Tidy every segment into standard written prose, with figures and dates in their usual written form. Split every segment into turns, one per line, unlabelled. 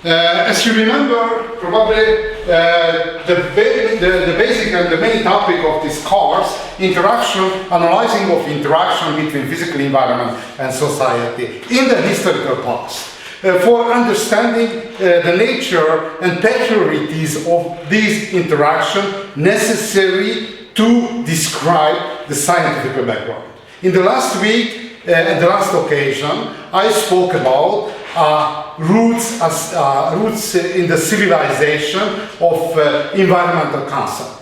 As you remember, probably the basic and the main topic of this course, analyzing of interaction between physical environment and society in the historical past. For understanding the nature and peculiarities of these interactions necessary to describe the scientific background. In the last week, at the last occasion, I spoke about roots in the civilization of environmental concept.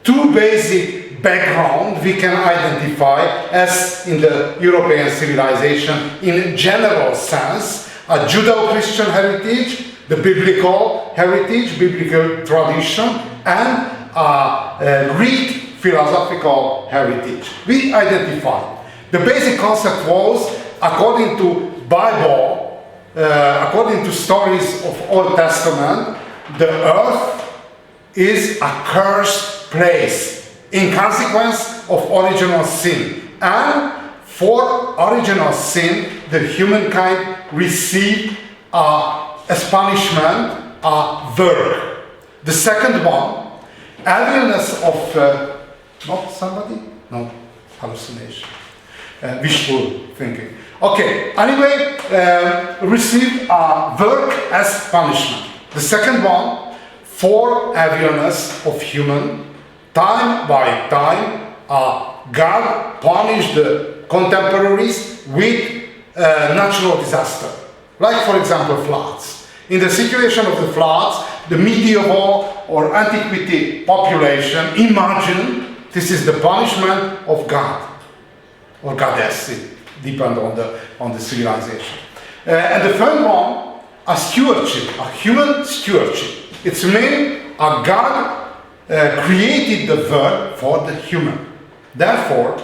Two basic backgrounds we can identify as in the European civilization in general sense: a Judeo-Christian heritage, the biblical heritage, biblical tradition, and a Greek philosophical heritage. We identified. The basic concept was, according to Bible, according to stories of Old Testament, the earth is a cursed place in consequence of original sin. And for original sin, the humankind received as punishment a work. The second one, awareness of hallucination, wishful thinking. Okay, anyway, received a work as punishment. The second one, for awareness of human, time by time, God punished the contemporaries with natural disaster. Like, for example, floods. In the situation of the floods, the medieval or antiquity population imagine this is the punishment of God or goddess. It depends on the civilization. And the third one, a stewardship, a human stewardship. It's mean a God created the world for the human. Therefore,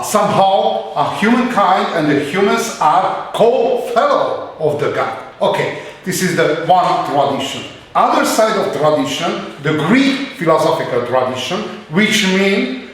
somehow humankind and the humans are co-fellow of the God. Okay, this is the one tradition. Other side of tradition, the Greek philosophical tradition, which mean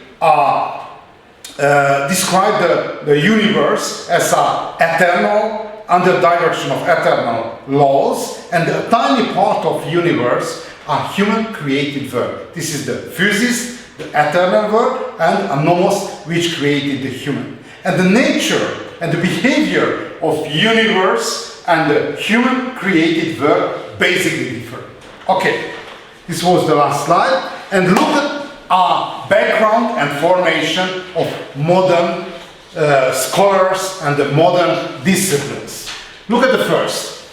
describe the universe as eternal, under direction of eternal laws, and a tiny part of universe, a human created world. This is the physis, the eternal world, and a nomos, which created the human. And the nature and the behavior of universe and the human created world basically differ. Okay, this was the last slide. And look at our background and formation of modern scholars and the modern disciplines. Look at the first.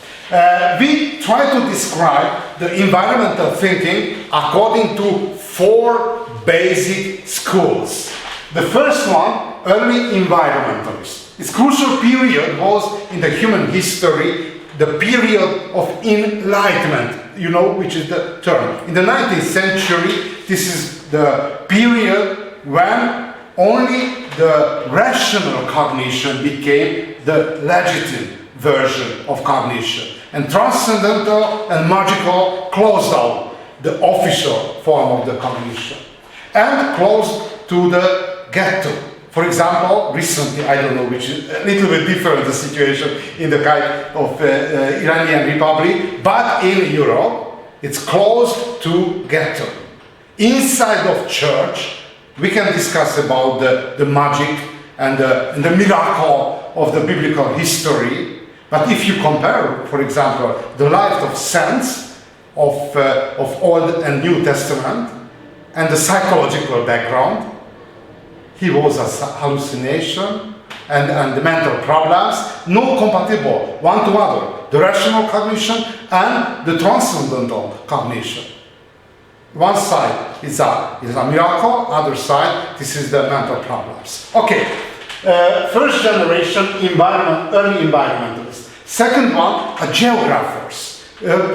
We try to describe the environmental thinking according to four basic schools. The first one, early environmentalist. Its crucial period was in the human history, the period of enlightenment, you know, which is the term. In the 19th century, this is the period when only the rational cognition became the legitimate version of cognition, and transcendental and magical closed down the official form of the cognition and closed to the ghetto. For example, recently, I don't know which is a little bit different the situation in the kind of Iranian Republic, but in Europe, it's closed to ghetto. Inside of church, we can discuss about the magic and the miracle of the biblical history. But if you compare, for example, the life of saints of Old and New Testament and the psychological background, he was a hallucination and the mental problems, no compatible one to other, the rational cognition and the transcendental cognition. One side is a miracle, other side, this is the mental problems. Okay, first generation early environmentalists. Second one, geographers.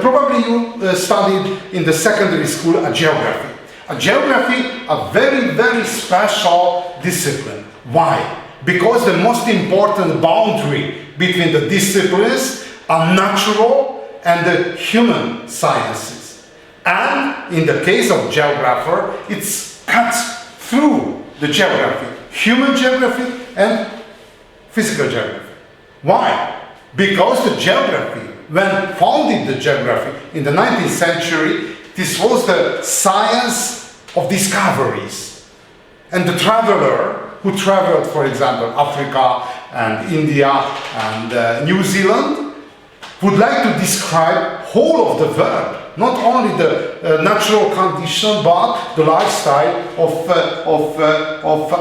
Probably you studied in the secondary school a geography. A geography, a very, very special discipline. Why? Because the most important boundary between the disciplines are natural and the human sciences. And in the case of geographer, it's cut through the geography, human geography and physical geography. Why? Because the geography when founded the geography in the 19th century, this was the science of discoveries. And the traveler who traveled, for example, Africa and India and New Zealand, would like to describe whole of the world, not only the natural condition, but the lifestyle of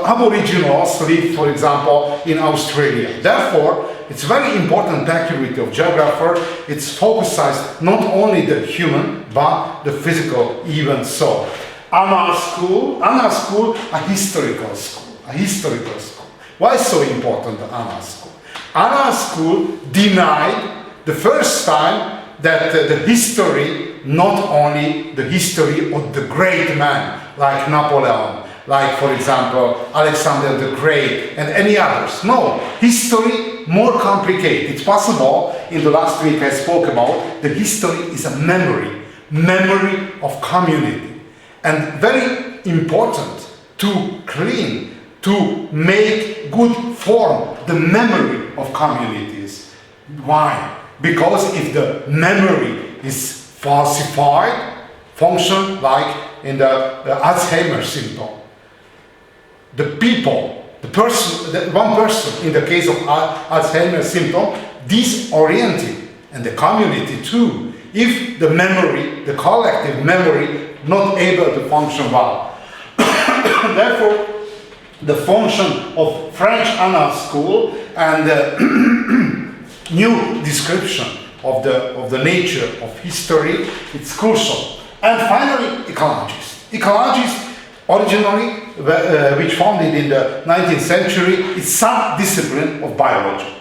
aboriginals lived, for example, in Australia. Therefore, it's very important activity of geographer. It's focused not only the human, but the physical even so. Anna School, a historical school. Why so important, Anna School? Anna School denied the first time that the history, not only the history of the great man, like Napoleon, like, for example, Alexander the Great, and any others. No, history more complicated. It's possible, in the last week I spoke about, the history is a memory of community. And very important to clean, to make good form the memory of communities. Why? Because if the memory is falsified, function like in the Alzheimer's syndrome, one person in the case of Alzheimer's syndrome, disoriented, and the community too, if the memory, the collective memory, not able to function well. Therefore, the function of French Anna School and new description of the nature of history, it's crucial. And finally, ecologists. Ecologists, originally, which founded in the 19th century, is sub-discipline of biology.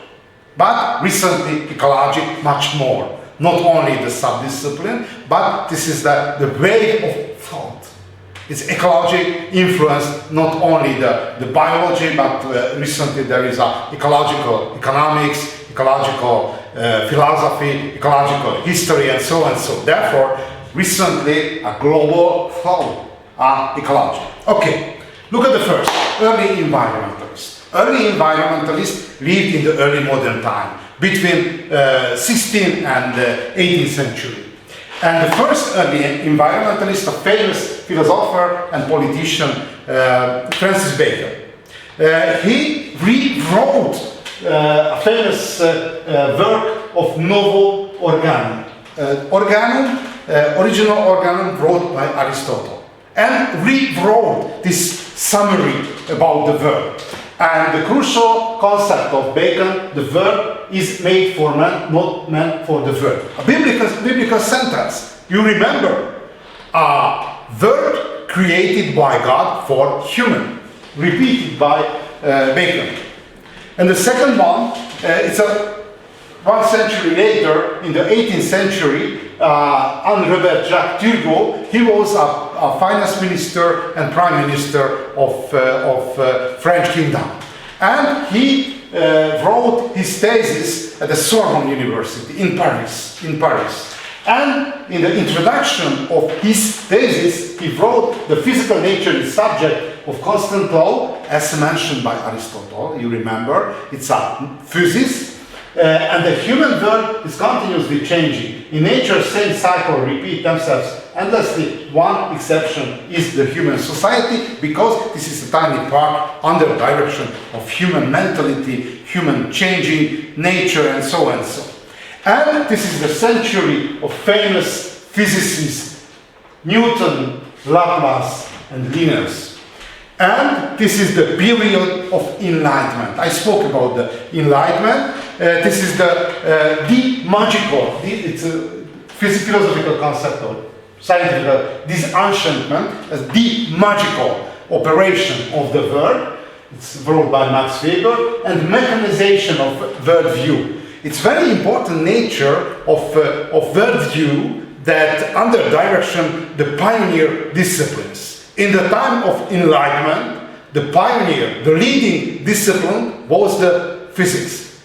But recently, ecology much more. Not only the sub-discipline, but this is the way of thought. It's ecology influenced not only the biology, but recently there is ecological economics, ecological philosophy, ecological history, and so on. So therefore, recently a global thought, ecology. Okay, look at the first, early environmentalists. Early environmentalists lived in the early modern time, between 16th and 18th century. And the first early environmentalist, a famous philosopher and politician, Francis Bacon. He rewrote a famous work of Novo Organum. Original organum wrote by Aristotle. And rewrote this summary about the verb. And the crucial concept of Bacon, the verb is made for man, not man for the verb. A biblical sentence. You remember, a verb created by God for human, repeated by Bacon. And the second one, it's 1 century later, in the 18th century, Henri Robert Jacques Turgot, he was a finance minister and prime minister of French kingdom. And he wrote his thesis at the Sorbonne University in Paris. And in the introduction of his thesis, he wrote the physical nature is subject of constant law, as mentioned by Aristotle, you remember, it's a physis. And the human world is continuously changing. In nature, same cycle repeat themselves endlessly. One exception is the human society, because this is a tiny part under direction of human mentality, human changing nature, and so and so. And this is the century of famous physicists, Newton, Laplace, and Linus. And this is the period of enlightenment. I spoke about the enlightenment. This is the magical, it's a philosophical concept of scientific disenchantment as the magical operation of the world. It's wrote by Max Weber, and mechanization of worldview. It's very important nature of worldview that under direction the pioneer disciplines. In the time of enlightenment, the pioneer, the leading discipline was the physics.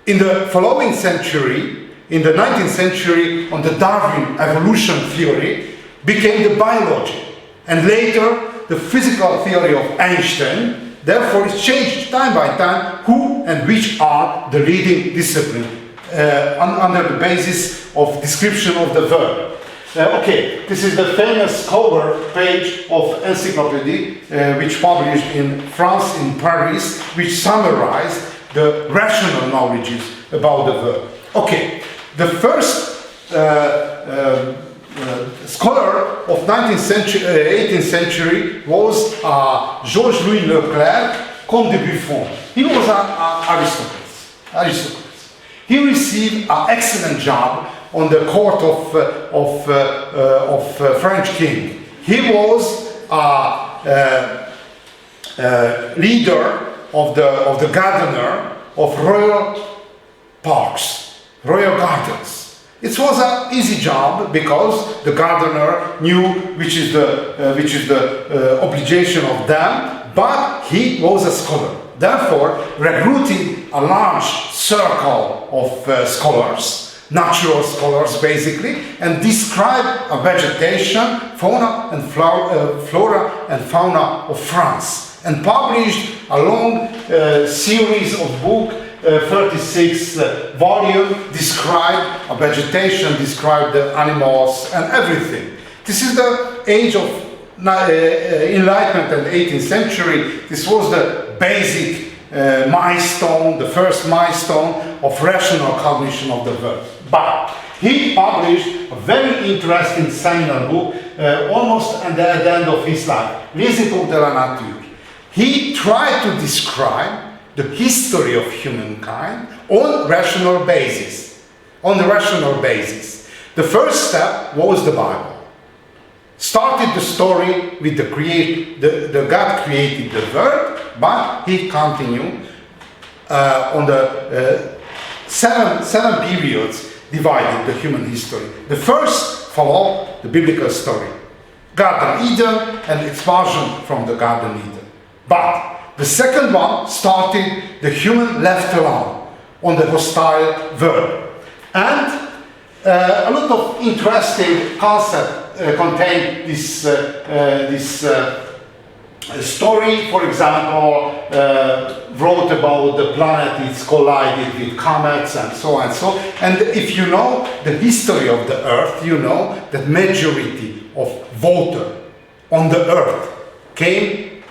In the following century, in the 19th century, on the Darwin evolution theory, became the biology. And later, the physical theory of Einstein. Therefore, it's changed time by time who and which are the leading discipline under the basis of description of the verb. Okay, this is the famous cover page of encyclopedia, which published in France, in Paris, which summarized the rational knowledges about the verb. Okay, the first scholar of 18th century was Georges-Louis Leclerc, Comte de Buffon. He was an aristocrat. He received an excellent job on the court of French king. He was leader of the gardener of royal parks, royal gardens. It was an easy job because the gardener knew which is the obligation of them, but he was a scholar. Therefore, recruiting a large circle of scholars, natural scholars basically, and describe a vegetation, fauna and flora and fauna of France, and published a long series of books, 36 volume, describe a vegetation, describe the animals and everything. This is the age of Enlightenment and 18th century. This was the basic milestone, the first milestone of rational cognition of the verb. But he published a very interesting seminal book almost at the end of his life, Les Époques de la Nature. He tried to describe the history of humankind on rational basis. On the rational basis. The first step was the Bible. Started the story with the God created the verb, but he continued on the seven periods divided the human history. The first followed the biblical story, Garden Eden and expulsion from the Garden Eden. But the second one started the human left alone on the hostile verb. And a lot of interesting concepts contain this story. For example, wrote about the planet is collided with comets and so and so. And if you know the history of the Earth, you know that majority of water on the Earth came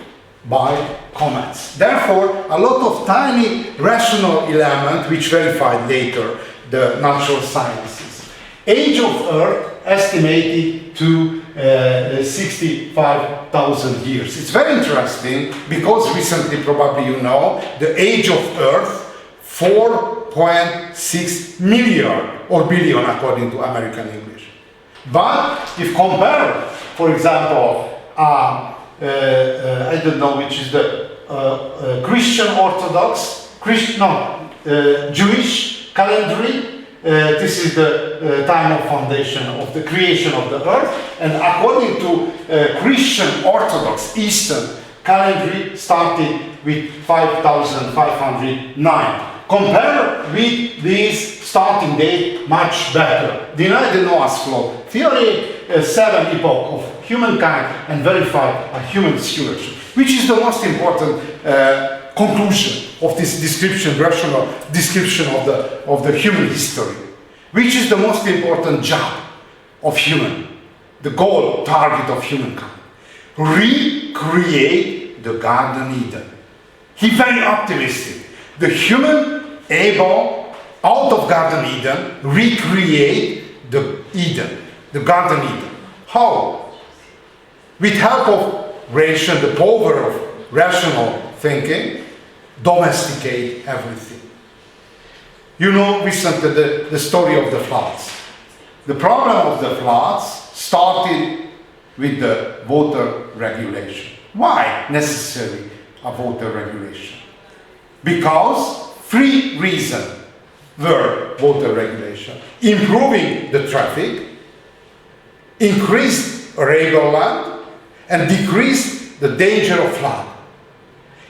by comets. Therefore, a lot of tiny rational elements which verified later the natural sciences. Age of Earth estimated to 65,000 years. It's very interesting because recently, probably you know, the age of Earth 4.6 million or billion according to American English. But if compared, for example, I don't know which is the Christian Orthodox, Jewish calendar. This is the time of foundation of the creation of the earth, and according to Christian Orthodox Eastern calendar, started with 5,509. Compare with this starting date, much better. Deny the Noah's flood theory, 7 epoch of humankind, and verify a human stewardship, which is the most important conclusion of this description, rational description of the human history, which is the most important job of human, the goal, target of humankind. Recreate the Garden Eden. He's very optimistic. The human able, out of Garden Eden, recreate the Eden, the Garden Eden. How? With help of ration, the power of rational thinking, domesticate everything. You know recently the story of the floods. The problem of the floods started with the water regulation. Why necessary a water regulation? Because 3 reasons were water regulation. Improving the traffic, increased arable land, and decreased the danger of flood.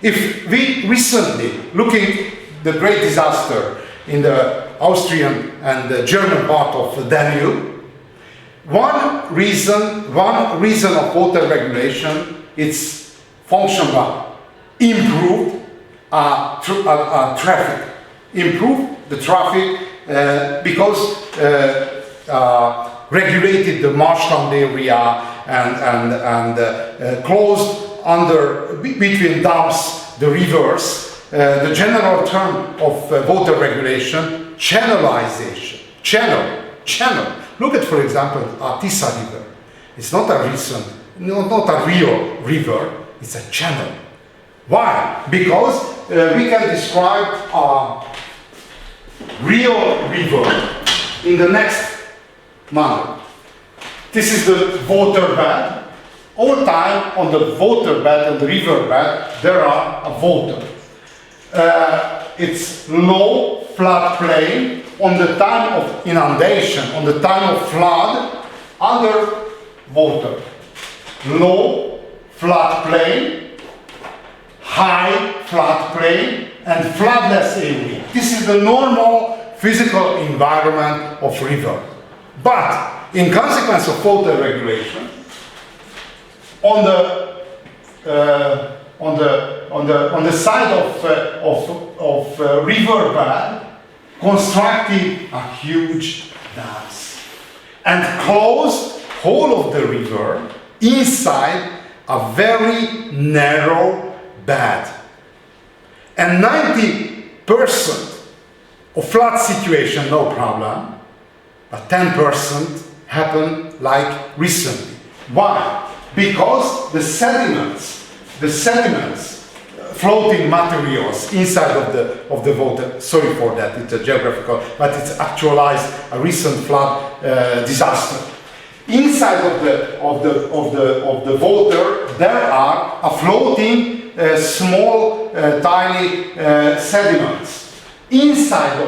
If we recently, looking the great disaster in the Austrian and the German part of the Danube, one reason of water regulation is functional, improved traffic. Improve the traffic because regulated the marshland area and closed between dams the rivers. The general term of water regulation, channelization. Channel. Look at, for example, Tisa River. It's not a real river, it's a channel. Why? Because we can describe a real river in the next manner. This is the water bed. All time on the water bed, on the river bed, there are a water. It's low, flat plain. On the time of inundation, on the time of flood, under water. Low, flat plain, high, flat plain, and floodless area. This is the normal physical environment of river. But in consequence of water regulation, on the side of river bed, constructed a huge dams and closed whole of the river inside a very narrow bed. And 90% of flood situation, no problem, but 10% happened like recently. Why? Because the sediments, floating materials inside of the water. Sorry for that, it's a geographical, but it's actualized a recent flood disaster. Inside of the water, there are a floating small, tiny sediments. Inside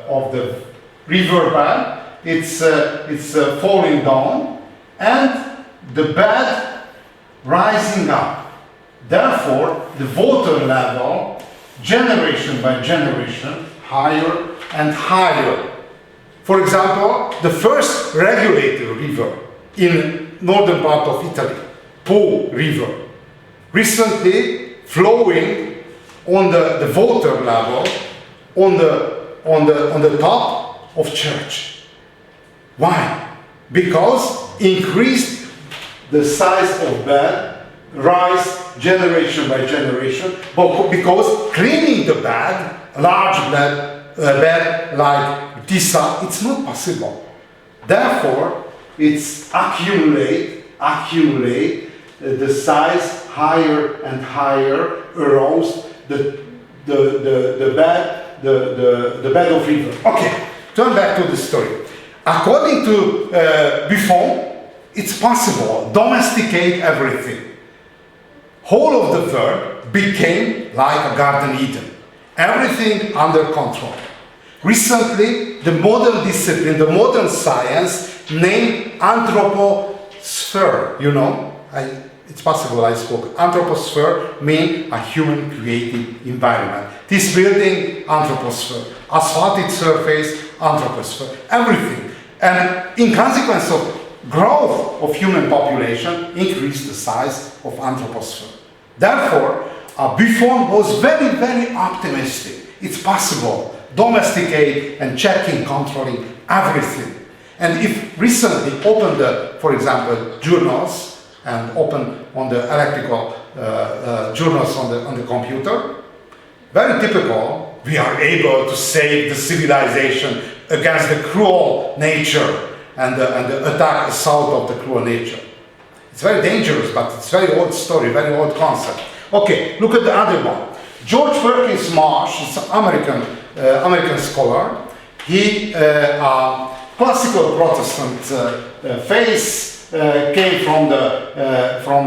of the river bed, it's falling down, and the bed rising up. Therefore, the water level, generation by generation, higher and higher. For example, the first regulated river in northern part of Italy, Po River, recently flowing on the water level on the top of church. Why? Because increased the size of bed, rise generation by generation, but because cleaning the bed, large bed like Tisa, it's not possible. Therefore, it's accumulate the size higher and higher, arouse the bed of river. Okay, turn back to the story. According to Buffon, it's possible domesticate everything. Whole of the world became like a Garden Eden. Everything under control. Recently, the modern discipline, the modern science, named anthroposphere. You know, it's possible I spoke. Anthroposphere means a human-created environment. This building, anthroposphere. Asphalted surface, anthroposphere. Everything. And in consequence of growth of human population, increased the size of anthroposphere. Therefore, Buffon was very, very optimistic. It's possible, domesticate and checking, controlling everything. And if recently open for example, journals and open on the electrical journals on the computer, very typical, we are able to save the civilization against the cruel nature and the attack, assault of the cruel nature. It's very dangerous, but it's very old story, very old concept. Okay, look at the other one. George Perkins Marsh is an American scholar. He, classical Protestant face, came from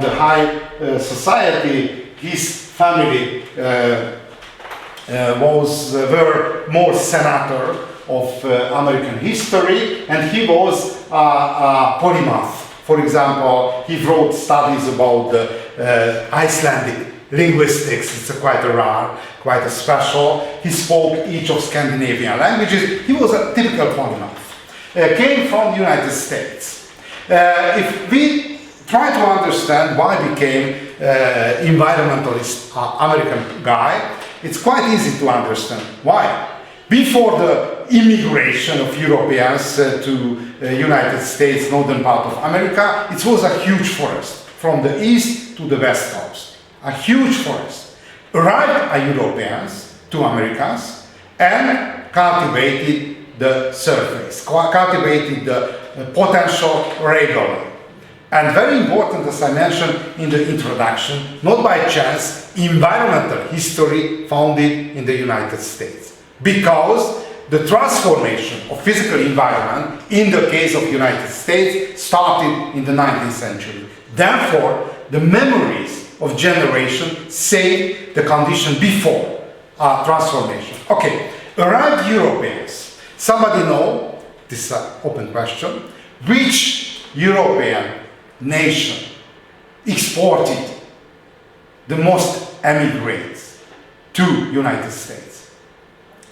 the high society. His family were more senator of American history, and he was a polymath. For example, he wrote studies about Icelandic linguistics. It's quite a rare, quite a special. He spoke each of Scandinavian languages. He was a typical polymath. Came from the United States. If we try to understand why he became environmentalist American guy, it's quite easy to understand. Why? Before the immigration of Europeans to United States, northern part of America, it was a huge forest from the east to the west coast. A huge forest. Arrived Europeans to Americas and cultivated the surface, cultivated the potential regular. And very important, as I mentioned in the introduction, not by chance, environmental history founded in the United States. Because the transformation of physical environment in the case of United States started in the 19th century. Therefore, the memories of generation saved the condition before transformation. Okay, arrived Europeans. Somebody know, this is an open question, which European nation exported the most emigrants to United States?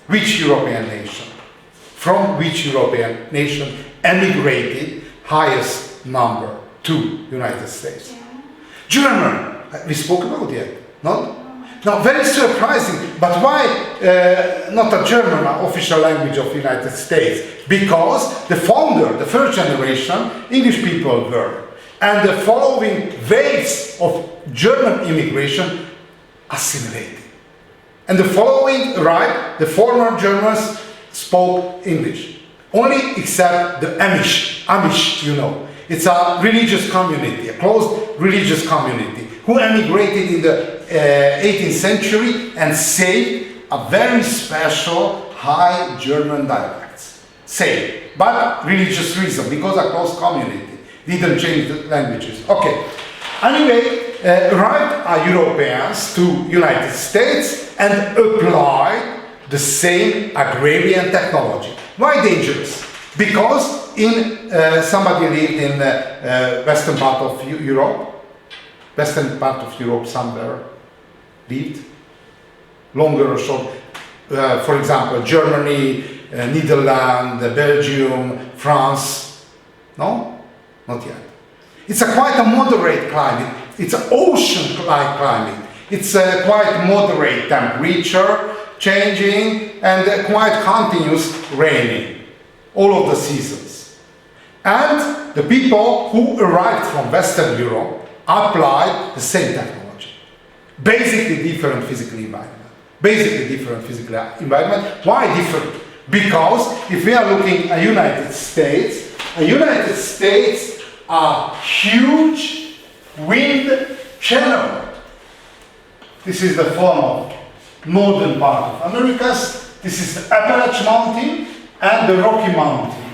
Which European nation? From which European nation emigrated highest number to United States? German. We spoke about it, not? Now, very surprising, but why not a German official language of United States? Because the founder, the first generation, English people were. And the following waves of German immigration assimilated. And the following, right, the former Germans spoke English. Only except the Amish, you know. It's a religious community, a closed religious community, who emigrated in the 18th century and saved a very special high German dialects. Saved, but religious reason, because a closed community didn't change the languages. Okay. Anyway, arrived Europeans to United States and applied the same agrarian technology. Why dangerous? Because somebody lived in western part of Europe, somewhere lived, longer or short, for example, Germany, Netherlands, Belgium, France. No? Not yet. It's quite a moderate climate. It's an ocean-like climate. It's quite moderate temperature changing and quite continuous raining all of the seasons. And the people who arrived from Western Europe applied the same technology. Basically different physical environment. Why different? Because if we are looking at United States a huge wind channel. This is the form of northern part of Americas. This is the Appalachian Mountain and the Rocky Mountain.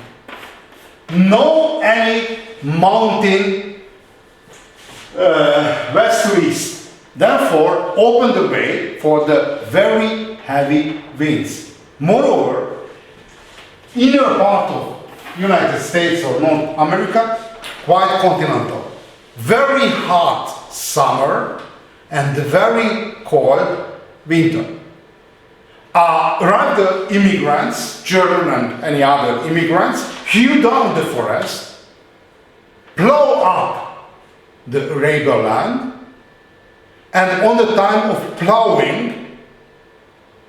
No any mountain west to east. Therefore, open the way for the very heavy winds. Moreover, inner part of United States or North America, quite continental. Very hot summer and very cold winter. Arrived the immigrants, German and any other immigrants, hew down the forest, plow up the arable land, and on the time of plowing,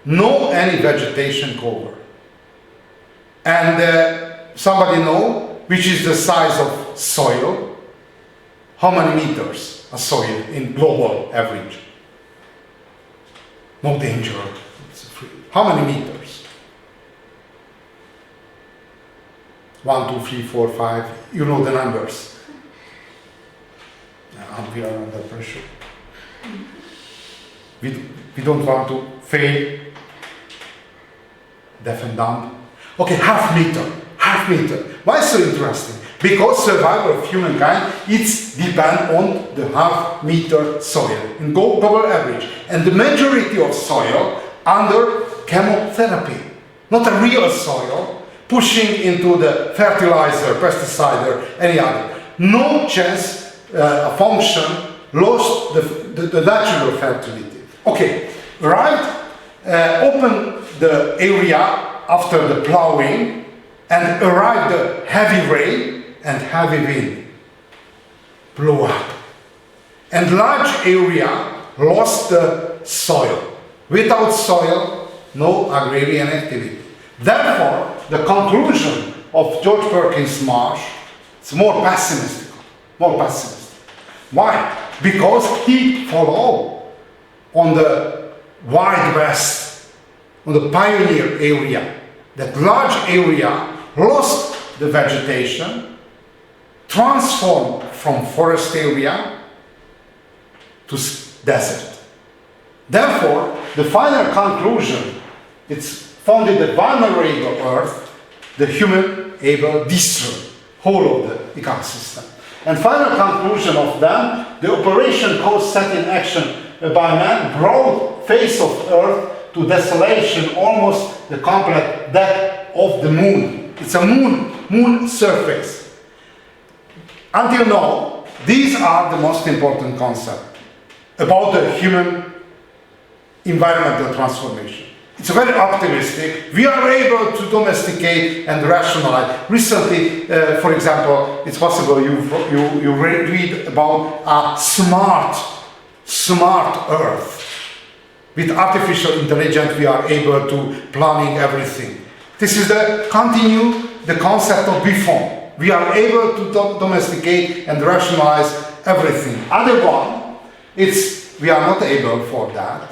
no any vegetation cover. And somebody know which is the size of soil? How many meters a soil in global average? No danger. It's free. How many meters? 1, 2, 3, 4, 5. You know the numbers. We are under pressure. We don't want to fail. Deaf and dumb. Okay, half meter. Why so interesting? Because survival of humankind it's depend on the half meter soil in global average, and the majority of soil under chemotherapy, not a real soil pushing into the fertilizer, pesticide, or any other. No chance a function lost the natural fertility. Okay, right? Open the area after the plowing and arrive the heavy rain and heavy wind. Blow up. And large area lost the soil. Without soil, no agrarian activity. Therefore, the conclusion of George Perkins Marsh is more pessimistic. More pessimistic. Why? Because he followed on the Wild West, on the pioneer area. That large area lost the vegetation, transformed from forest area to desert. Therefore, the final conclusion, it's found in the vulnerable earth, the human able destroy whole of the ecosystem. And final conclusion of them, the operation cause set in action by man brought face of earth to desolation, almost the complete death of the moon. It's a moon surface. Until now, these are the most important concepts about the human environmental transformation. It's very optimistic. We are able to domesticate and rationalize. Recently, for example, it's possible you read about a smart Earth. With artificial intelligence, we are able to planning everything. This is the concept of before. We are able to domesticate and rationalize everything. Other one, we are not able for that.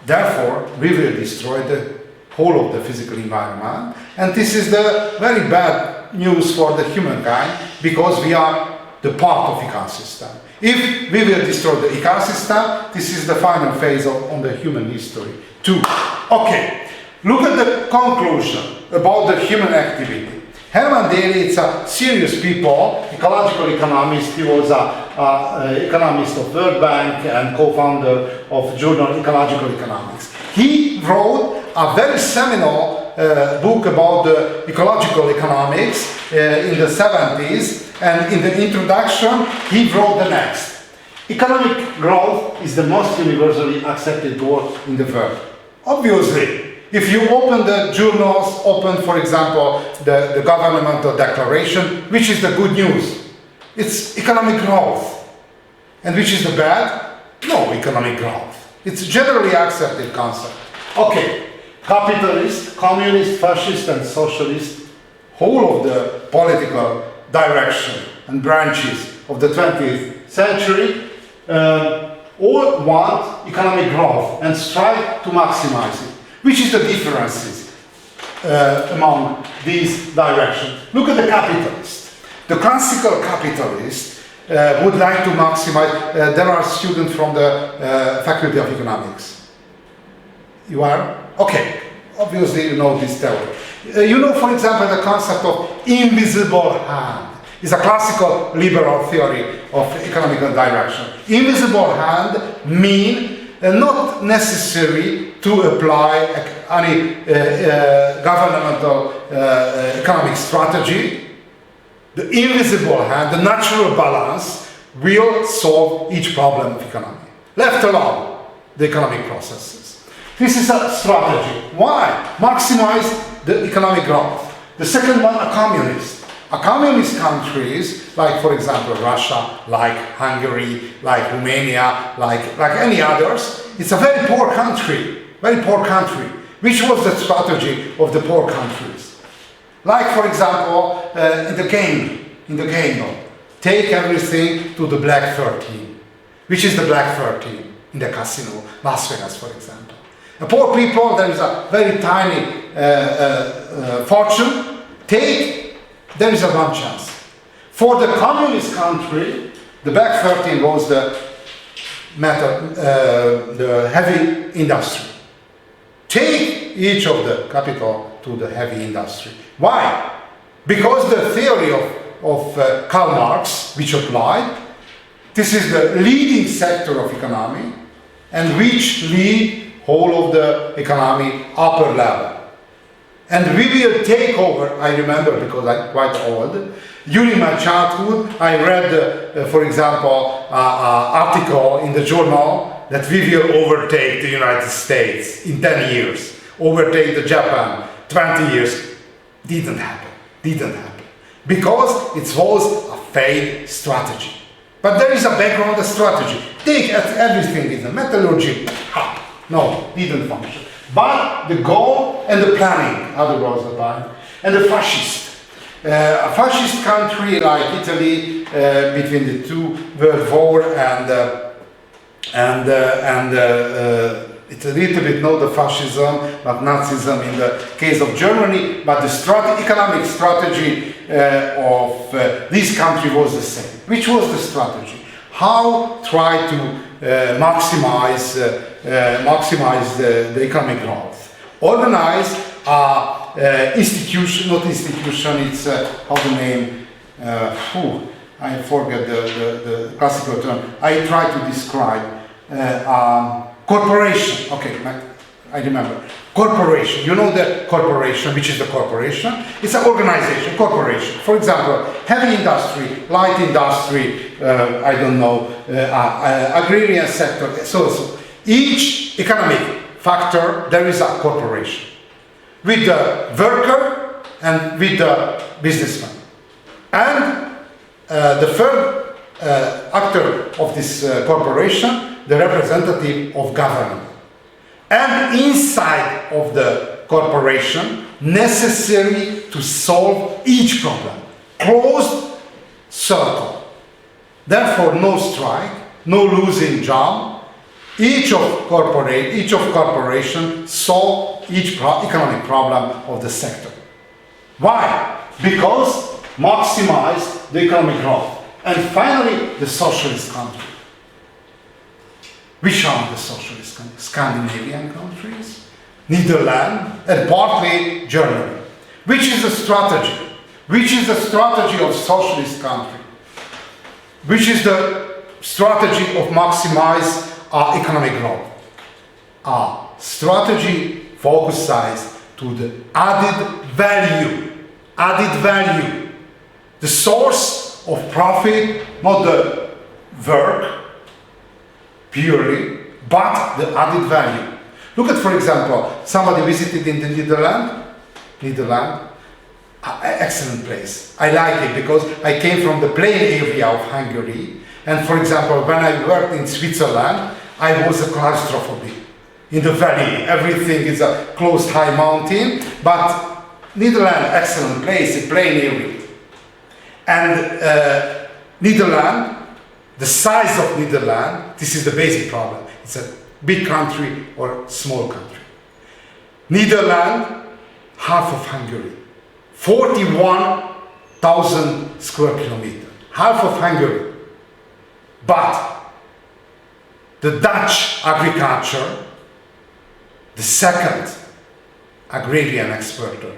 Therefore, we will destroy the whole of the physical environment. And this is the very bad news for the humankind, because we are the part of ecosystem. If we will destroy the ecosystem, this is the final phase on the human history too. Okay, look at the conclusion about the human activity. Herman Daly is a serious people, ecological economist. He was an economist of World Bank and co-founder of journal Ecological Economics. He wrote a very seminal book about the ecological economics in the 70s, and in the introduction he wrote the next. Economic growth is the most universally accepted word in the world. Obviously, if you open the journals, open, for example, the governmental declaration, which is the good news? It's economic growth. And which is the bad? No economic growth. It's generally accepted concept. Okay, capitalist, communist, fascist, and socialist, whole of the political direction and branches of the 20th century all want economic growth and strive to maximize it. Which is the differences among these directions? Look at the capitalist. The classical capitalist would like to maximize. There are students from the Faculty of Economics. You are? Okay. Obviously you know this theory. You know, for example, the concept of invisible hand. It's a classical liberal theory of economical direction. Invisible hand mean not necessary to apply any governmental economic strategy. The invisible hand, the natural balance, will solve each problem of economy, left alone the economic processes. This is a strategy. Why? Maximize the economic growth. The second one, a communist. A communist countries, like for example Russia, like Hungary, like Romania, like any others, it's a very poor country. Which was the strategy of the poor countries? Like for example, in the game, take everything to the black 13. Which is the black 13 in the casino, Las Vegas, for example. The poor people, there is a very tiny fortune. There is a one chance. For the communist country, the black 13 was the heavy industry. Take each of the capital to the heavy industry. Why? Because the theory of Karl Marx, which applied, this is the leading sector of economy, and which lead whole of the economy upper level. And we will take over, I remember because I'm quite old, during my childhood I read, for example, an article in the journal that we will overtake the United States in 10 years, overtake the Japan, 20 years. Didn't happen. Because it was a failed strategy. But there is a background strategy. Take everything in the metallurgy. No, didn't function. But the goal and the planning, other was the time, and the fascist. A fascist country like Italy between the two World War it's a little bit not the fascism but Nazism in the case of Germany, but the economic strategy of this country was the same. Which was the strategy? How try to maximize the economic growth? Organize institution, not institution, it's how the name, I forget the classical term. I try to describe corporation. Okay, I remember. Corporation. You know the corporation, which is the corporation? It's an organization, corporation. For example, heavy industry, light industry, I don't know, agrarian sector, so. Each economic factor, there is a corporation. With the worker and with the businessman. And the third actor of this corporation, the representative of government. And inside of the corporation, necessary to solve each problem. Closed circle. Therefore, no strike, no losing job. Each of corporation solve each economic problem of the sector. Why? Because maximize the economic growth. And finally, the socialist country. Which are the socialist countries? Scandinavian countries, Netherlands, and partly Germany. Which is the strategy? Which is the strategy of socialist country? Which is the strategy of maximize economic growth? Strategy focuses to the added value. Added value. The source of profit, not the work purely, but the added value. Look at, for example, somebody visited in the Netherlands. Excellent place. I like it because I came from the plain area of Hungary. And for example, when I worked in Switzerland, I was a claustrophobic. In the valley, everything is a closed high mountain, but Netherlands, excellent place, a plain area. And Netherlands, the size of Netherlands, this is the basic problem. It's a big country or small country. Netherlands, half of Hungary, 41,000 square kilometers, half of Hungary. But the Dutch agriculture, the second agrarian exporter,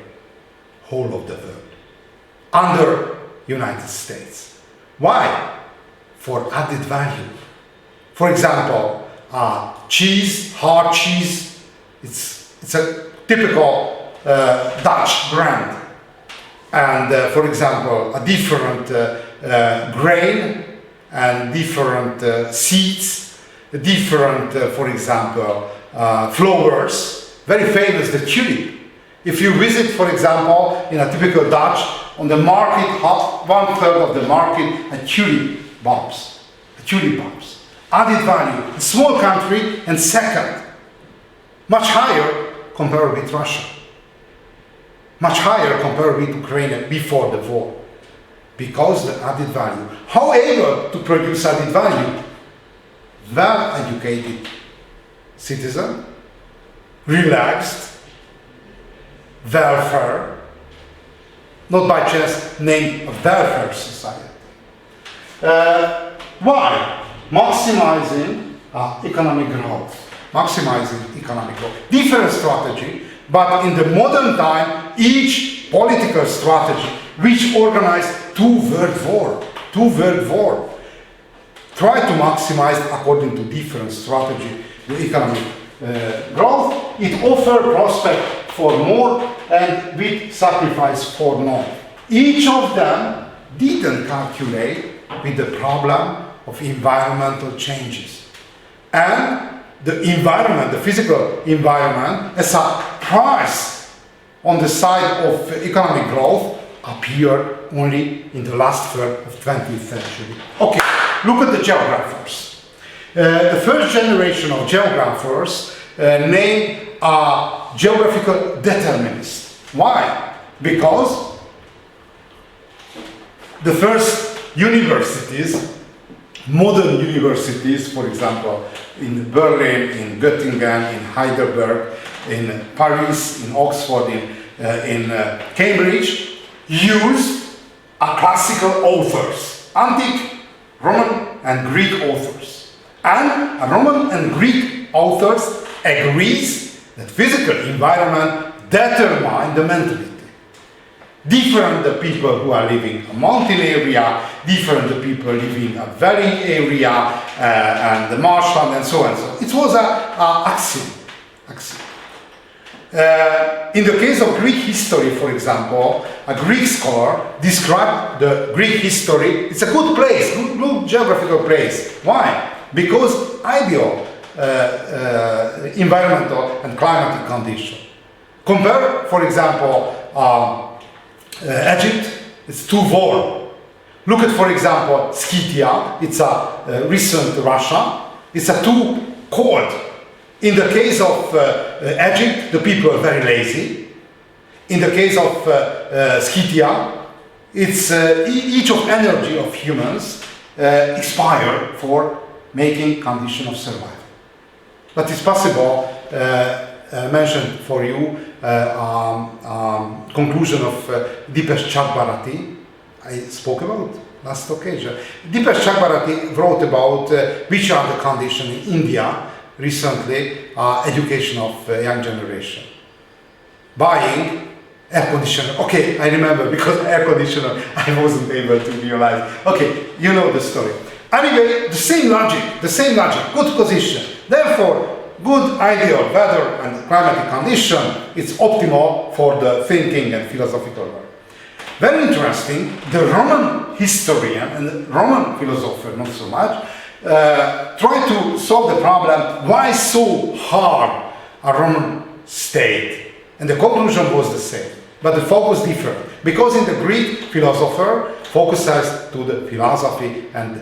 whole of the world, under United States. Why? For added value. For example, cheese, hard cheese, it's a typical Dutch brand. And for example, a different grain and different seeds, different, for example, flowers. Very famous, the tulip. If you visit, for example, in a typical Dutch, on the market, 1/3 of the market are tulip bulbs. Tulip bulbs. Added value. A small country, and second, much higher compared with Russia. Much higher compared with Ukraine before the war. Because the added value. How able to produce added value? Well-educated citizen, relaxed, welfare, not by chance named a welfare society. Why? Maximizing economic growth. Maximizing economic growth. Different strategy, but in the modern time, each political strategy which organized two world war, try to maximize according to different strategy the economic growth. It offers prospect for more and with sacrifice for none. Each of them didn't calculate with the problem of environmental changes. And the environment, the physical environment, as a price on the side of economic growth appeared only in the last third of 20th century. Okay, look at the geographers. The first generation of geographers named are geographical determinists. Why? Because the first universities, modern universities, for example, in Berlin, in Göttingen, in Heidelberg, in Paris, in Oxford, in Cambridge, used classical authors, antique Roman and Greek authors. And Roman and Greek authors agrees that physical environment determine the mentality. Different the people who are living a mountain area, different the people living a valley area, and the marshland and so on. So it was an axiom. In the case of Greek history, for example, a Greek scholar described the Greek history. It's a good place, good geographical place. Why? Because ideal environmental and climatic condition. Compare, for example, Egypt, it's too warm. Look at, for example, Scythia, it's a recent Russia, it's a too cold. In the case of Egypt, the people are very lazy. In the case of Scythia, it's each of energy of humans expire for making condition of survival. But it's possible, mentioned for you, conclusion of Dipesh Chakbarati, I spoke about last occasion. Dipesh Chakbarati wrote about which are the conditions in India recently, education of young generation. Buying air conditioner. Okay, I remember, because air conditioner I wasn't able to realize. Okay, you know the story. Anyway, the same logic, good position. Therefore, good ideal weather and climatic condition, it's optimal for the thinking and philosophical work. Very interesting, the Roman historian and Roman philosopher, not so much, tried to solve the problem, why so hard a Roman state? And the conclusion was the same, but the focus different. Because in the Greek philosopher focuses to the philosophy and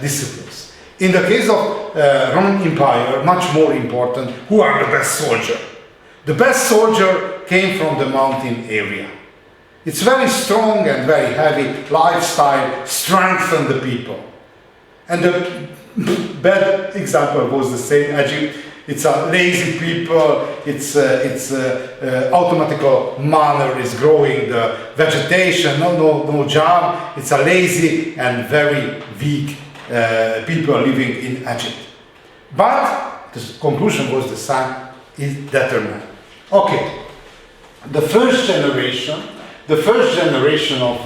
disciplines. In the case of Roman Empire, much more important, who are the best soldier? The best soldier came from the mountain area. It's very strong and very heavy lifestyle, strengthen the people. And the bad example was the same, Egypt. It's a lazy people, it's automatical manner is growing the vegetation, no job. It's a lazy and very weak people living in Egypt. But the conclusion was the same, is determined. Okay, the first generation of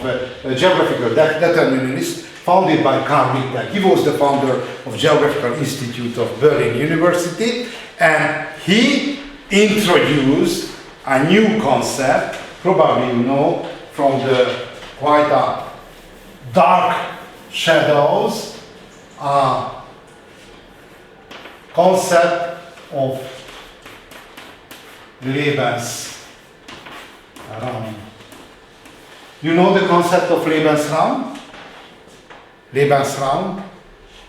geographical determinists founded by Karl Ritter. He was the founder of Geographical Institute of Berlin University, and he introduced a new concept, probably you know, from the quite dark shadows, concept of Lebensraum. You know the concept of Lebensraum? Lebensraum.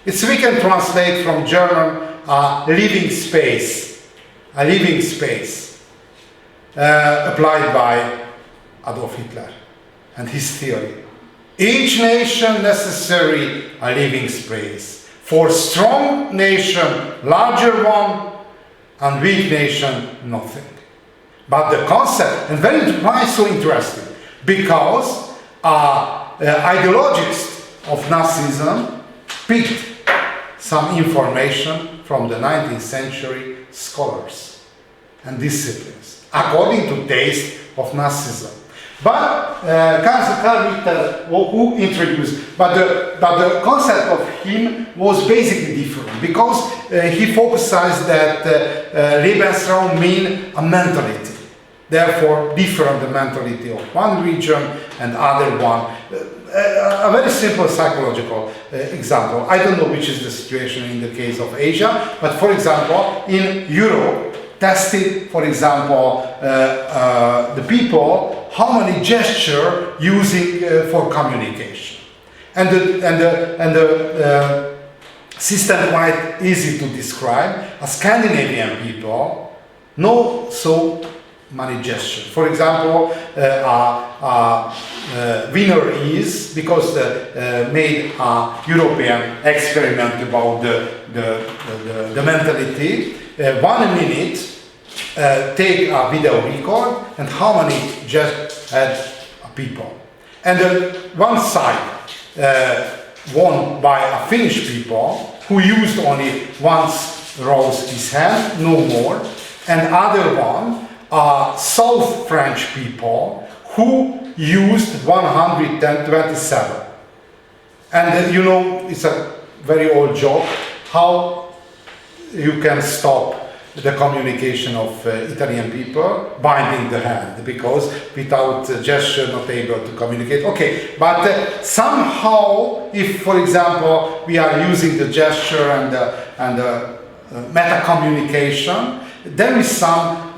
It's, we can translate from German, living space. A living space applied by Adolf Hitler and his theory. Each nation necessary a living space. For strong nation, larger one, and weak nation, nothing. But the concept, and why so interesting? Because ideologists of Nazism picked some information from the 19th century scholars and disciplines, according to taste of Nazism. But Karl Ritter, who introduced, but the concept of him was basically different, because he focused that Lebensraum mean a mentality. Therefore, different the mentality of one region and other one. A very simple psychological example. I don't know which is the situation in the case of Asia, but for example, in Europe, tested, for example, the people, how many gesture using for communication. And the system quite easy to describe. A Scandinavian people No so many gestures. For example, winner is, because made a European experiment about the mentality, 1 minute take a video record and how many just had people. And one side won by a Finnish people who used only once rose his hand, no more, and other one South French people who used 127. And you know, it's a very old joke how you can stop the communication of Italian people binding the hand, because without gesture not able to communicate. Okay, but somehow, if for example we are using the gesture and meta communication, there is some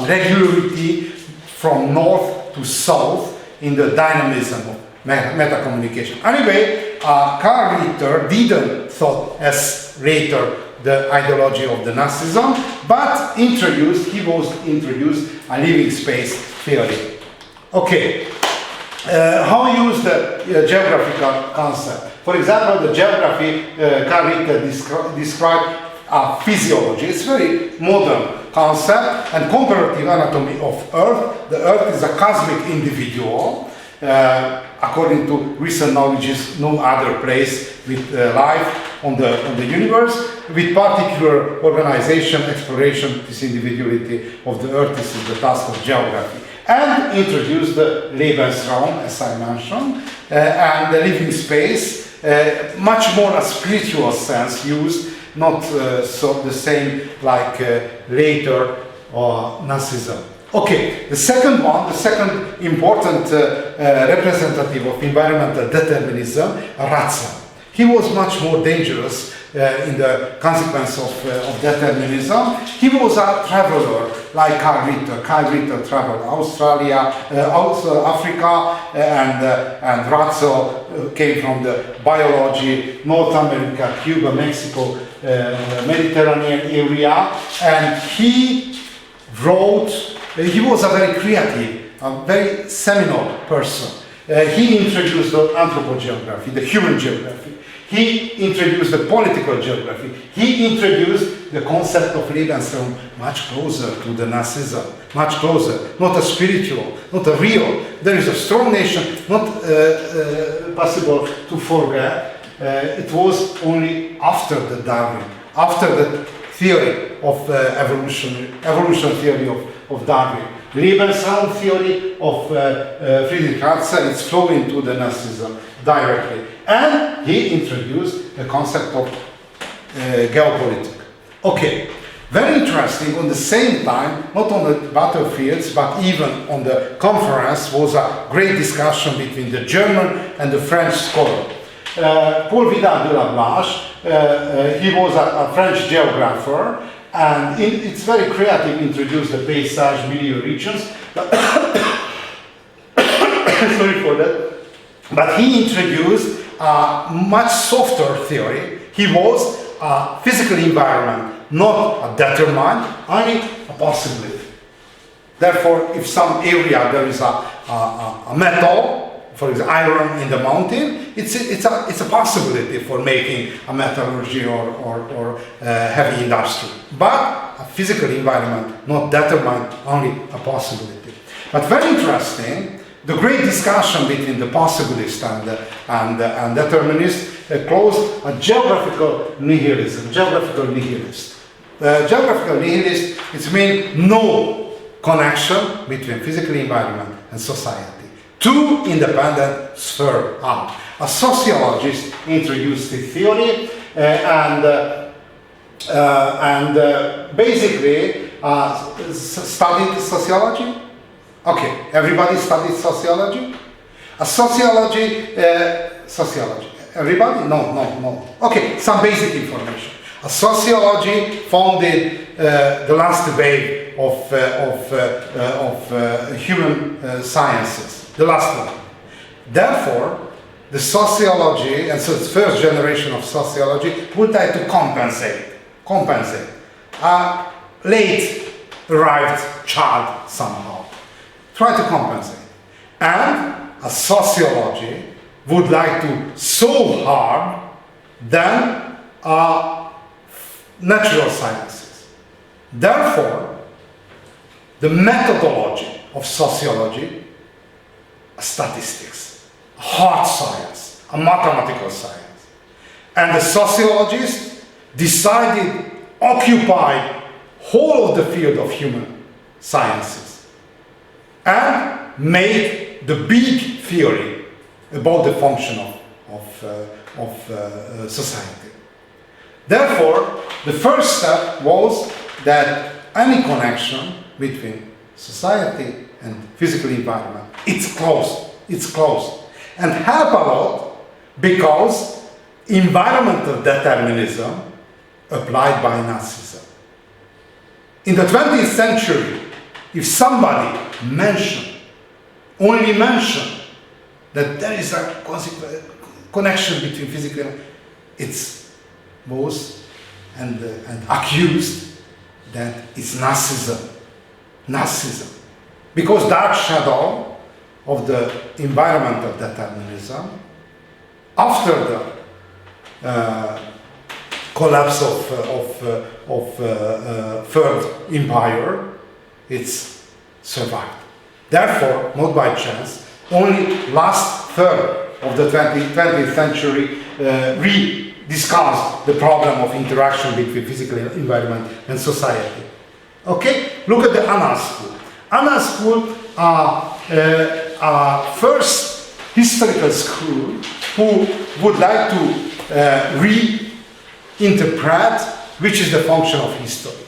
regularity from north to south in the dynamism of meta communication. Anyway, Karl Ritter didn't thought as later the ideology of the Nazism, but he was introduced a living space theory. Okay, how use the geographical concept? For example, the geography Karl Ritter described physiology. It's a very modern concept and comparative anatomy of Earth. The Earth is a cosmic individual. According to recent knowledge, is no other place with life on the universe, with particular organization, exploration. This individuality of the Earth is the task of geography. And introduced the Lebensraum, as I mentioned, and the living space, much more a spiritual sense used, not so the same like later Nazism. Okay, the second important representative of environmental determinism, Ratzel. He was much more dangerous in the consequence of determinism. He was a traveler like Karl Ritter. Karl Ritter traveled Australia, also Africa, and Ratzel came from the biology, North America, Cuba, Mexico, Mediterranean area, and he wrote. He was a very creative, a very seminal person. He introduced the anthropogeography, the human geography. He introduced the political geography. He introduced the concept of Lebensraum much closer to the Nazism, much closer, not a spiritual, not a real. There is a strong nation, not possible to forget. It was only after the Darwin, after the theory of evolution theory of Darwin. Lebensraum theory of Friedrich Ratzel is flowing into the Nazism directly. And he introduced the concept of geopolitics. Okay, very interesting. On the same time, not on the battlefields, but even on the conference, was a great discussion between the German and the French scholar. Paul Vidal de la Blache, he was a French geographer, and it's very creative, introduced the paysage, milieu regions. Sorry for that. But he introduced a much softer theory. He was a physical environment, not a determined, only a possibility. Therefore, if some area there is a metal, for example, iron in the mountain, it's a possibility for making a metallurgy or heavy industry. But a physical environment, not determined, only a possibility. But very interesting, the great discussion between the possibilist and determinist closed a geographical nihilism. Geographical nihilist. Geographical nihilist, it means no connection between physical environment and society. Two independent spheres out. A sociologist introduced the theory and basically studied sociology. Okay, everybody studied sociology? Sociology. Everybody? No. Okay, some basic information. A sociology founded the last wave of human sciences. The last one. Therefore, the sociology, and so it's first generation of sociology, would try to compensate. late arrived child somehow. Try to compensate. And a sociology would like to solve harm than natural sciences. Therefore, the methodology of sociology, statistics, hard science, a mathematical science. And the sociologists decided occupy whole of the field of human sciences and made the big theory about the function of society. Therefore, the first step was that any connection between society and physical environment, it's closed, and help a lot because environmental determinism applied by Nazism. In the 20th century, if somebody only mentioned that there is a connection between physical and it's was and accused that it's Nazism. Because dark shadow of the environmental determinism, after the collapse of Third Empire, it's survived. Therefore, not by chance, only last third of the 20th century we discussed the problem of interaction between physical environment and society. Okay, look at the Anna School. Anna School are first historical school who would like to reinterpret which is the function of history.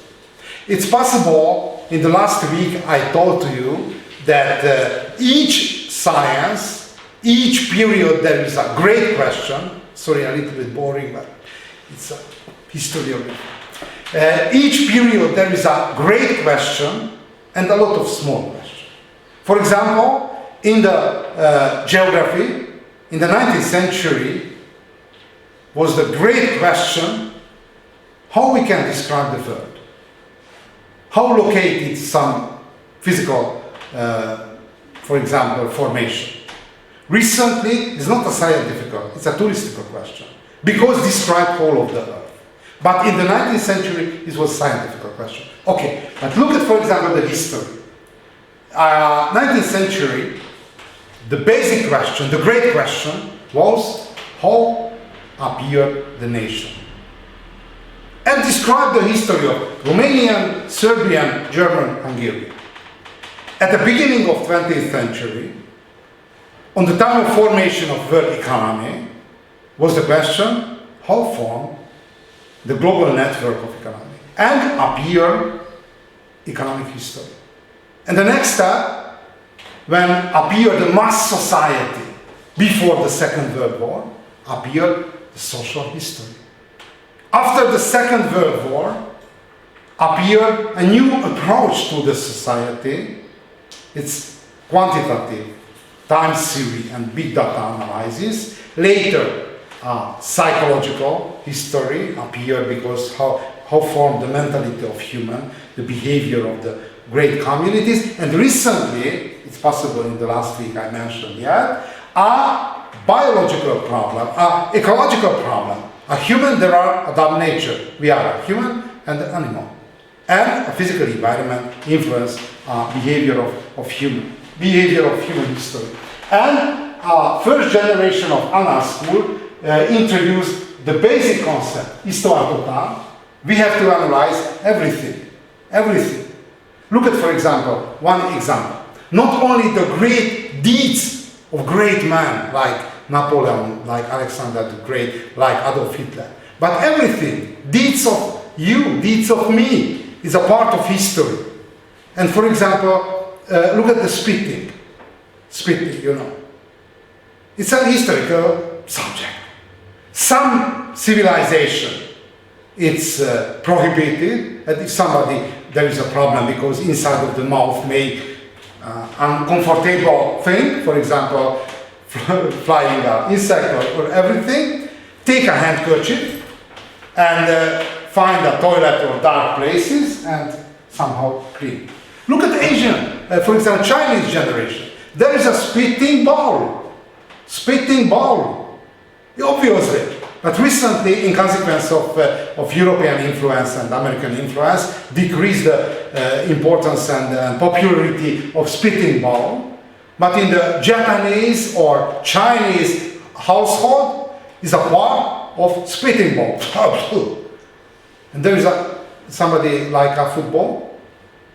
It's possible, in the last week I told to you that each science, each period there is a great question. Sorry, a little bit boring, but it's a history of it. Each period there is a great question and a lot of small questions. For example, in the geography, in the 19th century, was the great question how we can describe the world. How located some physical, for example, formation. Recently, it's not a scientific, it's a touristical question, because describe whole of the earth. But in the 19th century, it was a scientific question. Okay, but look at, for example, the history. 19th century, the basic question, the great question was how appeared the nation. And describe the history of Romanian, Serbian, German, Hungarian. At the beginning of 20th century, on the time of formation of world economy, was the question how form the global network of economy and appear economic history. And the next step, when appeared the mass society before the Second World War, appeared the social history. After the Second World War, appeared a new approach to the society. It's quantitative time series and big data analysis. Later, psychological history appeared because how formed the mentality of human, the behavior of the great communities. And recently, it's possible in the last week I mentioned yet, a biological problem, a ecological problem. A human, there are a double nature. We are a human and an animal. And a physical environment influence behavior of human history. And first generation of Anna School introduced the basic concept, histoire totale. We have to analyze everything. Look at, for example, one example. Not only the great deeds of great men like Napoleon, like Alexander the Great, like Adolf Hitler, but everything, deeds of you, deeds of me, is a part of history. And for example, look at the spitting, you know. It's a historical subject. Some civilization, it's prohibited, and if somebody, there is a problem because inside of the mouth may uncomfortable thing, for example, flying insect or everything, take a handkerchief and find a toilet or dark places and somehow clean. Look at Asian, for example, Chinese generation. There is a spitting bowl. Spitting bowl. Obviously. But recently, in consequence of European influence and American influence, decreased the importance and popularity of spitting bowl. But in the Japanese or Chinese household, is a part of spitting bowl. And there is somebody like a football,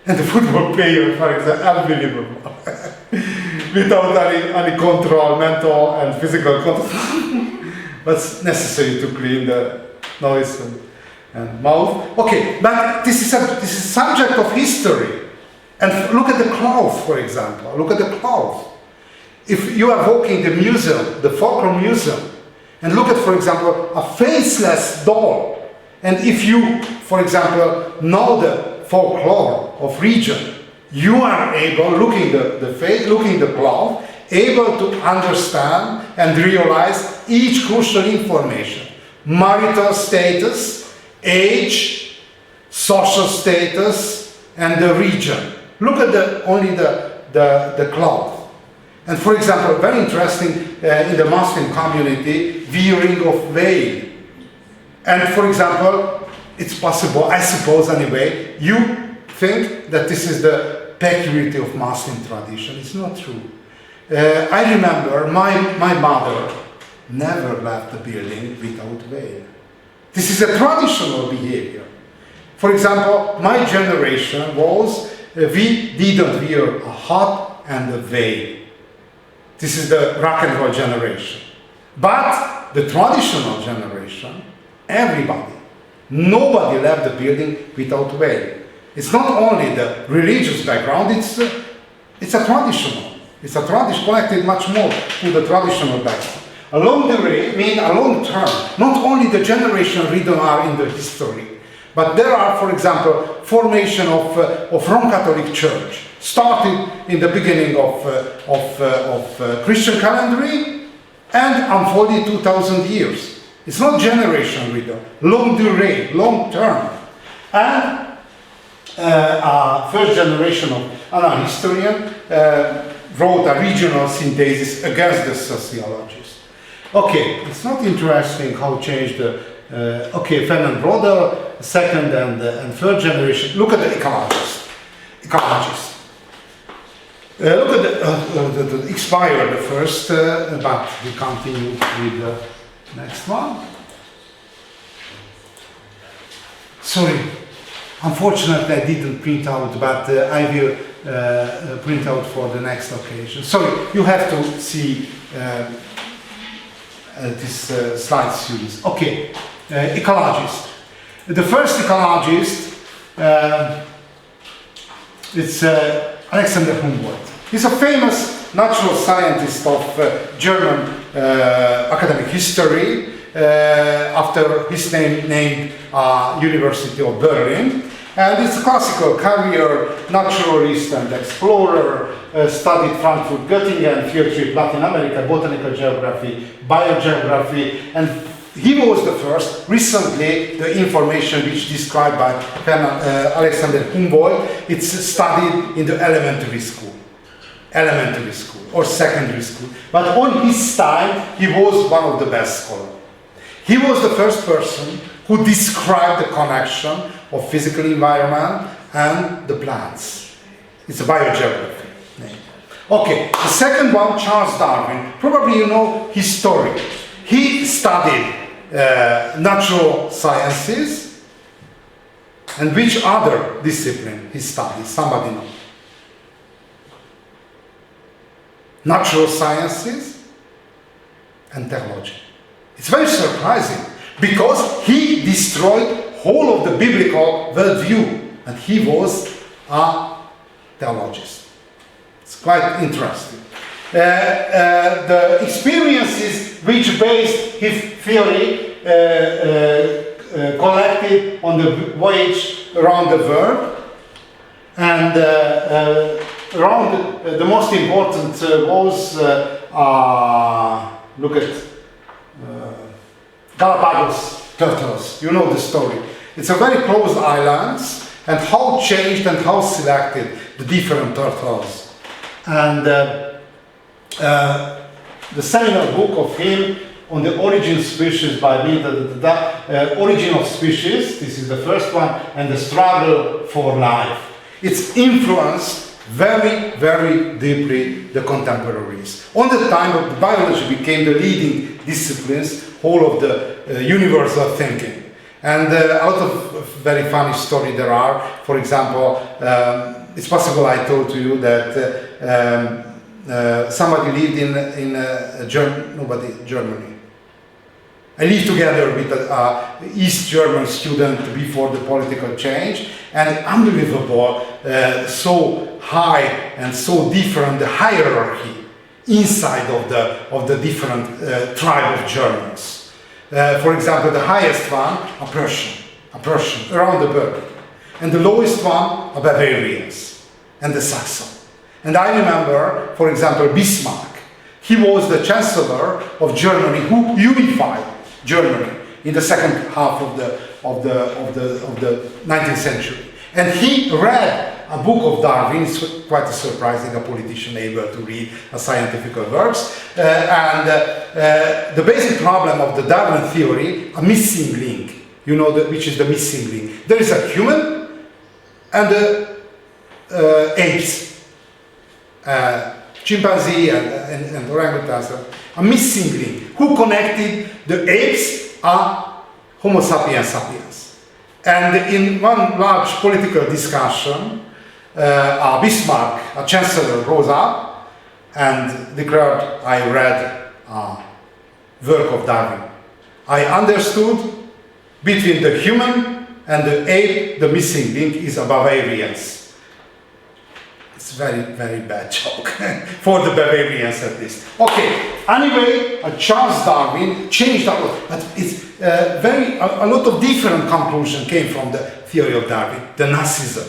and the football player, for example, unbelievable, without any control, mental and physical control. But it's necessary to clean the nose and mouth. Okay, but this is a subject of history. And look at the cloth, for example. Look at the cloth. If you are walking the museum, the folklore museum, and look at, for example, a faceless doll, and if you, for example, know the folklore of region, you are able, looking the cloth, able to understand and realize each crucial information. Marital status, age, social status, and the region. Look at only the cloth. And for example, very interesting in the Muslim community, wearing of veil. And for example, it's possible, I suppose anyway, you think that this is the peculiarity of Muslim tradition. It's not true. I remember my mother never left the building without veil. This is a traditional behavior. For example, my generation was, we didn't wear a hat and a veil. This is the rock and roll generation. But the traditional generation, everybody, nobody left the building without veil. It's not only the religious background, it's a traditional. It's a tradition connected much more to the traditional background. Along the way, mean a long term, not only the generation written are in the history, but there are, for example, formation of Roman Catholic Church, started in the beginning of Christian calendar and unfolded 2000 years. It's not generation written, long durée, long term. And first generation of historian wrote a regional synthesis against the sociologists. Okay, it's not interesting how changed the, okay, Fernand Brodel, second and third generation. Look at the ecologists. Look at the expired, the first, but we continue with the next one. Sorry, unfortunately I didn't print out, but I will print out for the next occasion. Sorry, you have to see this slide series. Okay, ecologist. The first ecologist, it's Alexander Humboldt. He's a famous natural scientist of German academic history, after his name named University of Berlin. And it's a classical career, naturalist and explorer, studied Frankfurt, Göttingen, field trip, Latin America, botanical geography, biogeography, and he was the first. Recently, the information which described by Alexander Humboldt, it's studied in the elementary school or secondary school. But on his time, he was one of the best scholars. He was the first person who described the connection of physical environment and the plants. It's a biogeography name. Okay, the second one, Charles Darwin. Probably you know his story. He studied natural sciences, and which other discipline he studied? Somebody knows? Natural sciences and theology. It's very surprising because he destroyed whole of the biblical worldview, and he was a theologist. It's quite interesting. The experiences which based his theory collected on the voyage around the world, and around the most important was look at Galapagos turtles. You know the story. It's a very close islands, and how changed and how selected the different turtles. And the seminal book of him on the origin species by me, origin of species, this is the first one, and the struggle for life. It's influenced very, very deeply the contemporaries. On the time of biology became the leading disciplines, whole of the universal thinking. And a lot of very funny story there are. For example, it's possible I told to you that somebody lived in Germany. I lived together with an East German student before the political change, and unbelievable, so high and so different the hierarchy inside of the different tribe of Germans. For example, the highest one, a Prussian, around the Berg, and the lowest one, a Bavarians, and the Saxon. And I remember, for example, Bismarck. He was the chancellor of Germany who unified Germany in the second half of the 19th century. And he read a book of Darwin. It's quite surprising, a politician able to read a scientific works. The basic problem of the Darwin theory, a missing link, you know, which is the missing link. There is a human and the apes. Chimpanzee and orangutans, a missing link. Who connected the apes are Homo sapiens sapiens. And in one large political discussion, Bismarck, a chancellor, rose up and declared, I read a work of Darwin. I understood between the human and the ape, the missing link is a Bavarians. It's very, very bad joke for the Bavarians at least. Okay, anyway, Charles Darwin changed a lot, but it's a lot of different conclusions came from the theory of Darwin. The Nazism,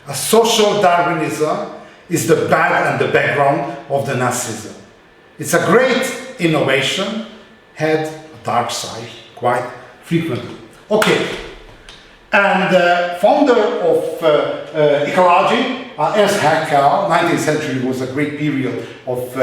a social Darwinism, is the bad and the background of the Nazism. It's a great innovation, had a dark side quite frequently. Okay, and the founder of ecology, Ernst Haeckel, 19th century was a great period of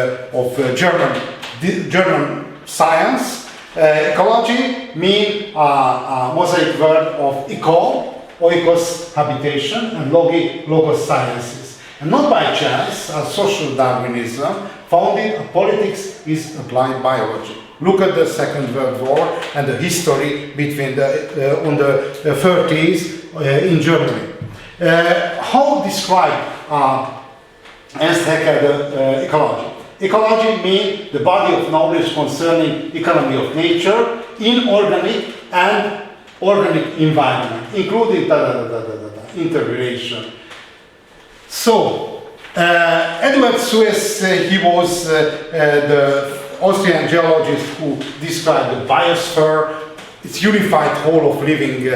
German science. Ecology means a mosaic word of eco, oikos, habitation, and logos, sciences. And not by chance, social Darwinism founded politics is applied biology. Look at the Second World War and the history between on the 30s in Germany. How describe Ernst Haeckel the ecology? Ecology means the body of knowledge concerning economy of nature, inorganic and organic environment, including interrelation. So, Edward Suess, he was the Austrian geologist who described the biosphere. It's unified whole of living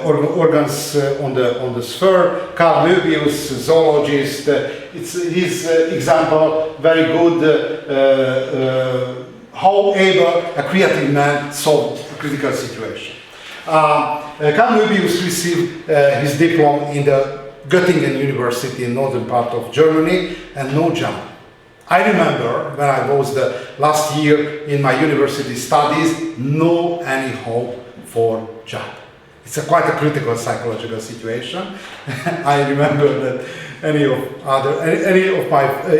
organs on the sphere. Carl Möbius, zoologist, it's his example very good how able a creative man solved a critical situation. Carl Möbius received his diploma in the Göttingen University in northern part of Germany and no job. I remember when I was the last year in my university studies, no any hope for job. It's quite a critical psychological situation. I remember that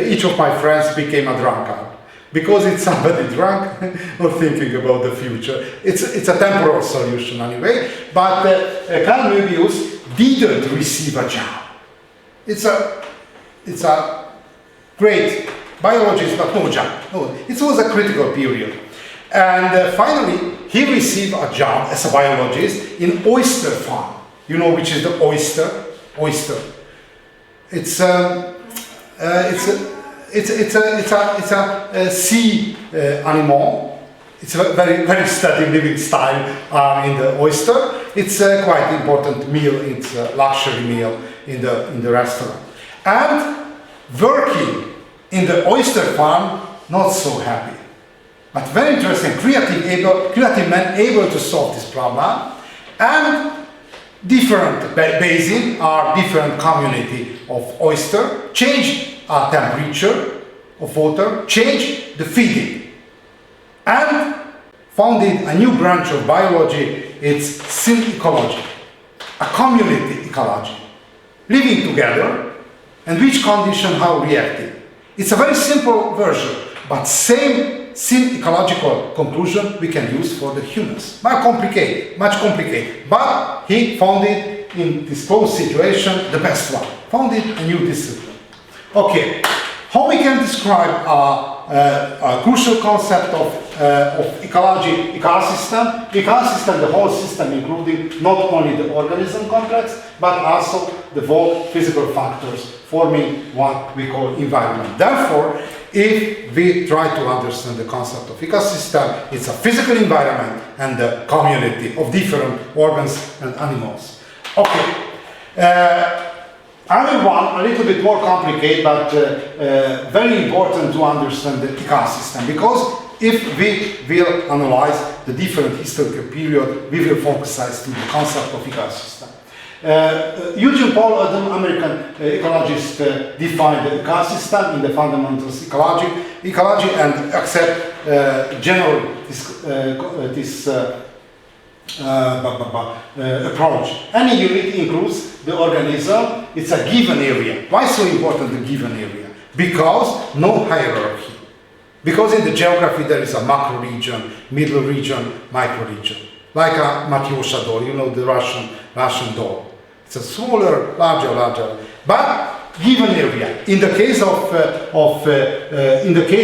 each of my friends became a drunkard because it's somebody drunk or thinking about the future. It's a temporal solution anyway. But Carl Möbius didn't receive a job. It's a great biologist, but no job. No, it was a critical period. And finally, he received a job as a biologist in oyster farm. You know which is the oyster? Oyster. It's a sea animal. It's a very, very steady living style in the oyster. It's a quite important meal. It's a luxury meal in the restaurant. And working in the oyster farm, not so happy. But very interesting, creative man able to solve this problem. And different basin are different community of oyster, change temperature of water, change the feeding, and founded a new branch of biology. It's syn ecology, a community ecology, living together, and which condition how reacting. It's a very simple version, but same syn ecological conclusion we can use for the humans. Much complicated. But he found it in this closed situation the best one. Founded a new discipline. Okay, how we can describe a crucial concept of ecology, ecosystem? Ecosystem, the whole system, including not only the organism complex, but also the whole physical factors forming what we call environment. Therefore, if we try to understand the concept of ecosystem, it's a physical environment and the community of different organs and animals. Okay. Other one, a little bit more complicated, but very important to understand the ecosystem, because if we will analyze the different historical period, we will focus to the concept of ecosystem. Eugene Paul, an American ecologist, defined the ecosystem in the fundamentals ecology and accept generally this approach. Any unit includes the organism. It's a given area. Why so important, the given area? Because no hierarchy. Because in the geography there is a macro region, middle region, micro region. Like a Matyosha doll, you know, the Russian doll. It's a smaller, larger, but given area. In the case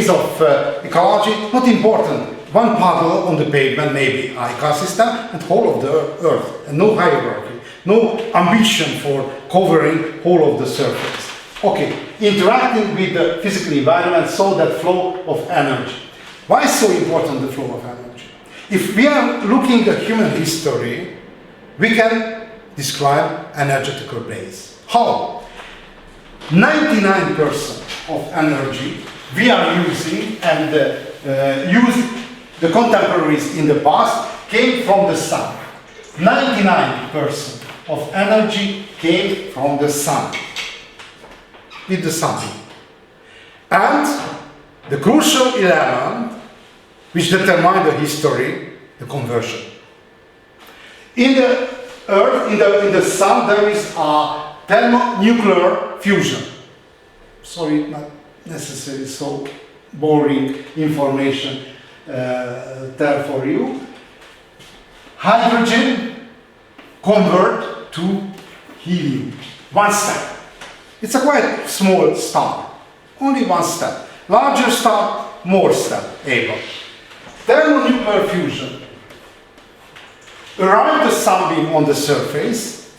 of ecology, not important. One puddle on the pavement may be an ecosystem, and whole of the earth, and no hierarchy, no ambition for covering whole of the surface. Okay, interacting with the physical environment, so that flow of energy. Why is so important the flow of energy? If we are looking at human history, we can describe energetical base. How? 99% of energy we are using and used the contemporaries in the past came from the sun. 99% of energy came from the sun. With the sun. And the crucial element which determined the history, the conversion. In the earth, in the sun, there is a thermonuclear fusion. Sorry, not necessarily so boring information there for you. Hydrogen convert to helium. One step. It's a quite small star. Only one step. Larger star, more step able. Thermonuclear fusion. Arrive the sunbeam on the surface.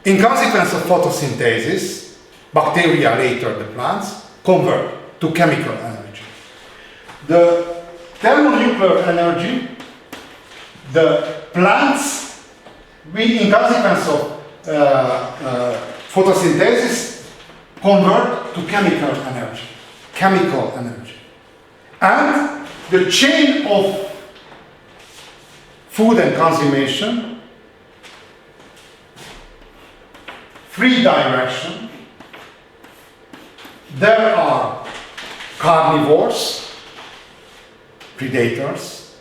In consequence of photosynthesis, bacteria, later the plants, convert to chemical energy. The thermonuclear energy, the plants, in consequence of photosynthesis, convert to chemical energy. Chemical energy. And the chain of food and consummation, three direction. There are carnivores, predators,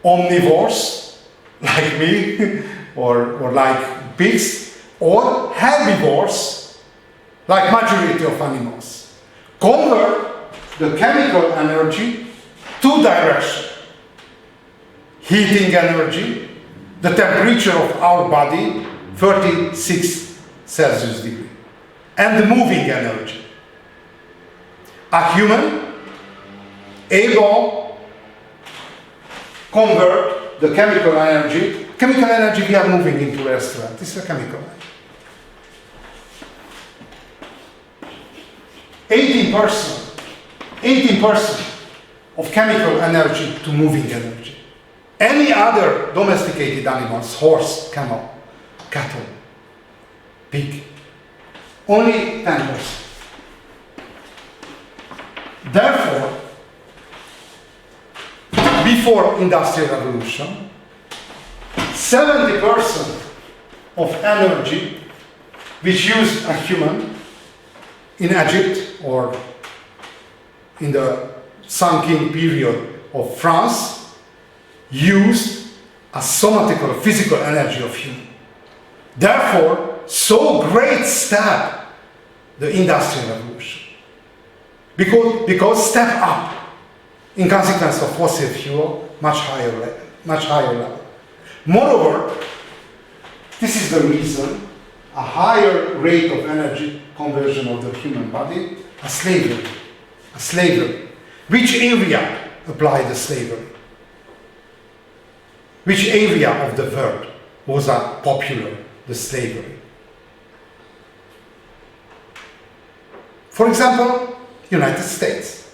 omnivores, like me, or like pigs, or herbivores, like majority of animals. Convert the chemical energy two direction. Heating energy, the temperature of our body, 36 Celsius degree, and the moving energy. A human able convert the chemical energy. Chemical energy we are moving into restaurant. This is a chemical energy. 18% of chemical energy to moving energy. Any other domesticated animals, horse, camel, cattle, pig, only 10%. Therefore, before Industrial Revolution, 70% of energy which used a human in Egypt or in the Sun-King period of France used a somatical, physical energy of human. Therefore, so great step, the Industrial Revolution. Because step up, in consequence of fossil fuel, much higher level. Moreover, this is the reason a higher rate of energy conversion of the human body, a slavery. Which area applied the slavery? Which area of the world was popular, the slavery? For example, United States.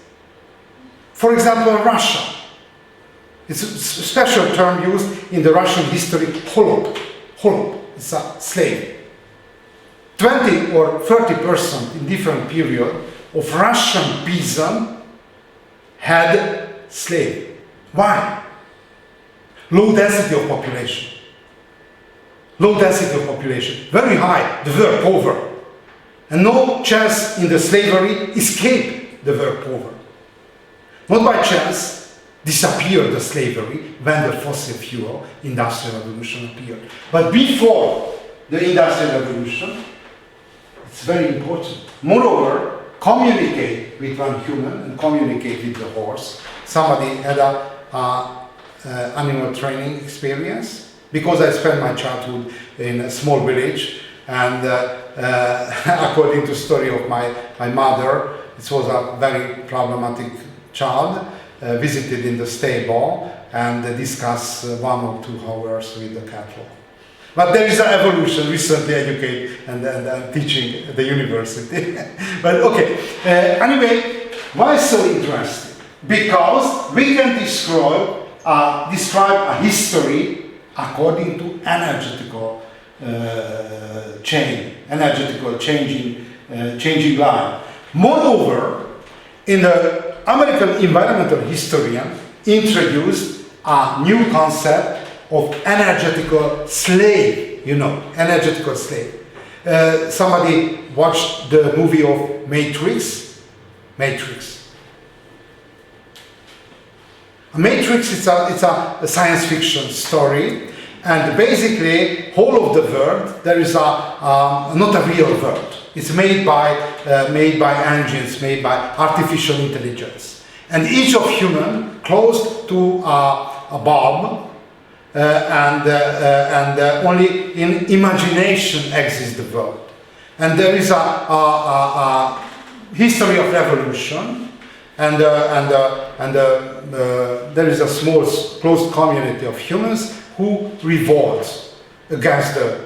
For example, Russia. It's a special term used in the Russian history, holop. Holop, it's a slave. 20 or 30% in different period of Russian peasant had slave. Why? Low density of population. Very high, the were poor. And no chance in the slavery escape the were poor. Not by chance disappeared the slavery when the fossil fuel industrial revolution appeared. But before the industrial revolution, it's very important. Moreover, communicate with one human and communicate with the horse. Somebody had a animal training experience, because I spent my childhood in a small village, and according to story of my mother, it was a very problematic child, visited in the stable and discussed 1 or 2 hours with the cattle. But there is an evolution, recently educated and teaching at the university. But okay, anyway, why so interesting? Because we can describe a history according to energetical changing line. Moreover, in the American environmental historian introduced a new concept of energetical slave, energetical slave. Somebody watched the movie of Matrix. Matrix, it's a science fiction story, and basically whole of the world, there is not a real world. It's made by engines, made by artificial intelligence, and each of human close to a bulb. And only in imagination exists the world. And there is a history of revolution, and there is a small closed community of humans who revolt against the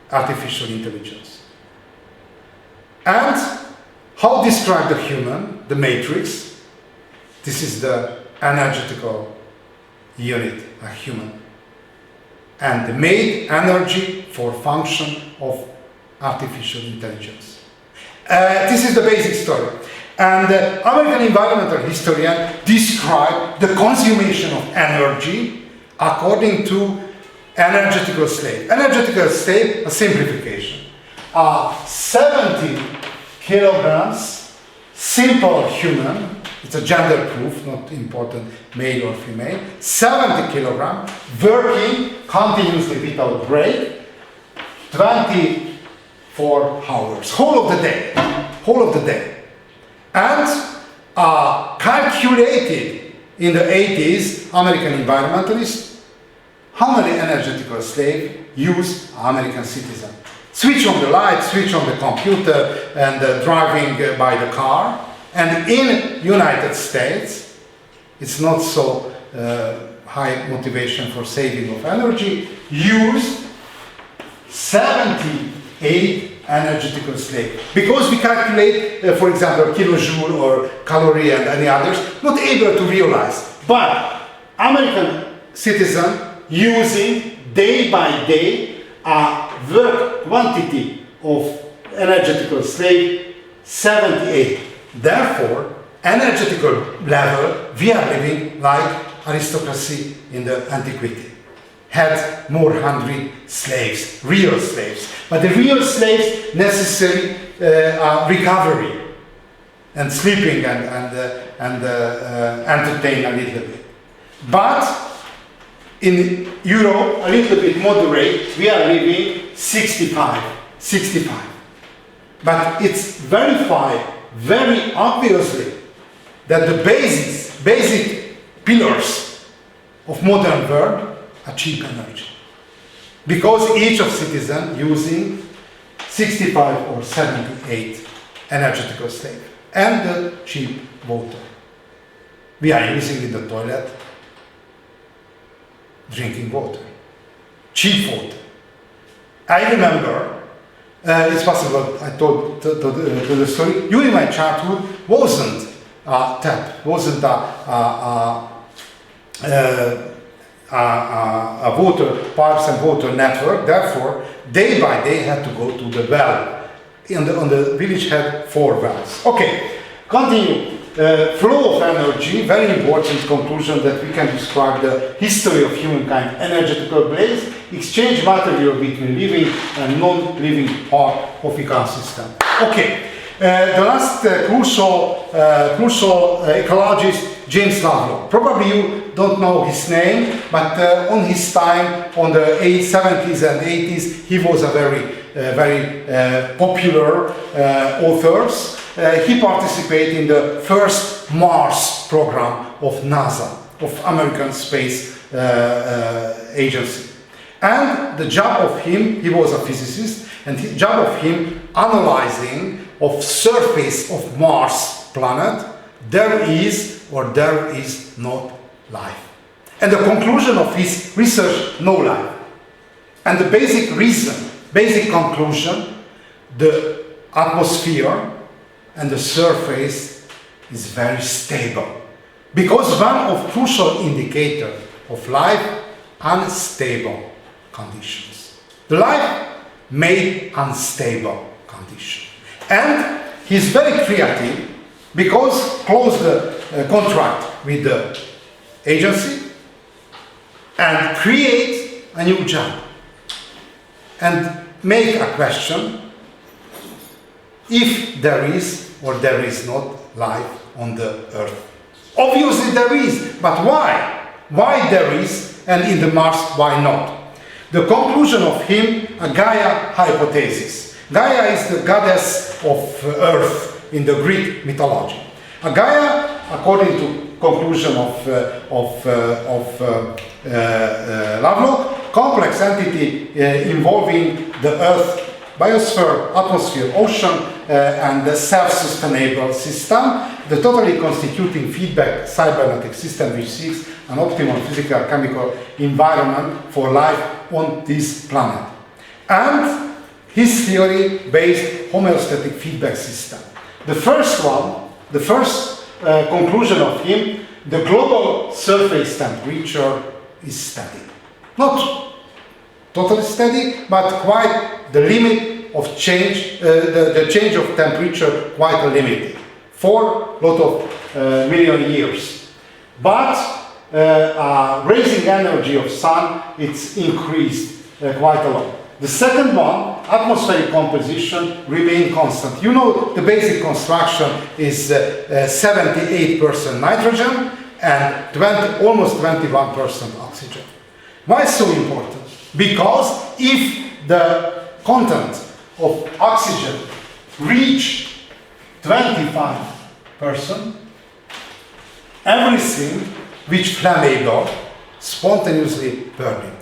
artificial intelligence. And how describe the human, the matrix? This is the energetical unit, a human, and made energy for function of artificial intelligence. This is the basic story. And the American environmental historian described the consummation of energy according to energetical slave. Energetical slave, a simplification. 70 kilograms, simple human, it's a gender proof, not important male or female, 70 kilograms, working continuously without break, 24 hours, whole of the day. And calculated in the 80s, American environmentalists, how many energetical slaves use American citizen. Switch on the light, switch on the computer, and driving by the car. And in United States, it's not so high motivation for saving of energy, used 78 energetical slave. Because we calculate, for example, kilojoule or calorie and any others, not able to realize. But American citizen using day by day a work quantity of energetical slave 78. Therefore, energetical level, we are living like aristocracy in the antiquity. had more hungry slaves, real slaves. But the real slaves necessary recovery and sleeping and entertain a little bit. But in Europe, a little bit moderate, we are living 65. But it's verified very obviously that the basic pillars of modern world are cheap energy. Because each of citizens using 65 or 78 energetical slave and the cheap water. We are using in the toilet drinking water, cheap water. I remember, it's possible I told the story, during my childhood wasn't a tap, wasn't a water pipes and water network, therefore day by day had to go to the well. On the village had 4 wells. Okay, continue. Flow of energy, very important conclusion that we can describe the history of humankind. Energetical blaze, exchange material between living and non-living part of ecosystem. Okay, the last crucial ecologist, James Lovelock. Probably you don't know his name, but on his time, on the 70s and 80s, he was a very popular author. He participated in the first Mars program of NASA, of American Space Agency. And the job of him, he was a physicist, and the job of him analyzing of surface of Mars planet, there is or there is not life. And the conclusion of his research, no life. And the basic reason, basic conclusion, the atmosphere and the surface is very stable. Because one of crucial indicator of life, unstable conditions. The life made unstable condition. And he's very creative because close the contract with the agency and create a new job and make a question if there is or there is not life on the earth. Obviously there is, but why? Why there is and in the Mars why not? The conclusion of him, a Gaia hypothesis. Gaia is the goddess of earth in the Greek mythology. A Gaia, according to conclusion of Lovelock, complex entity involving the Earth, biosphere, atmosphere, ocean, and the self-sustainable system, the totally constituting feedback cybernetic system which seeks an optimal physical chemical environment for life on this planet. And his theory based homeostatic feedback system. The first conclusion of him, the global surface temperature is steady. Not totally steady, but quite the limit of change, the change of temperature quite limited for a lot of million years. But raising energy of sun, it's increased quite a lot. The second one, atmospheric composition, remain constant. You know the basic construction is 78% nitrogen and almost 21% oxygen. Why so important? Because if the content of oxygen reach 25%, everything which flammable spontaneously burning.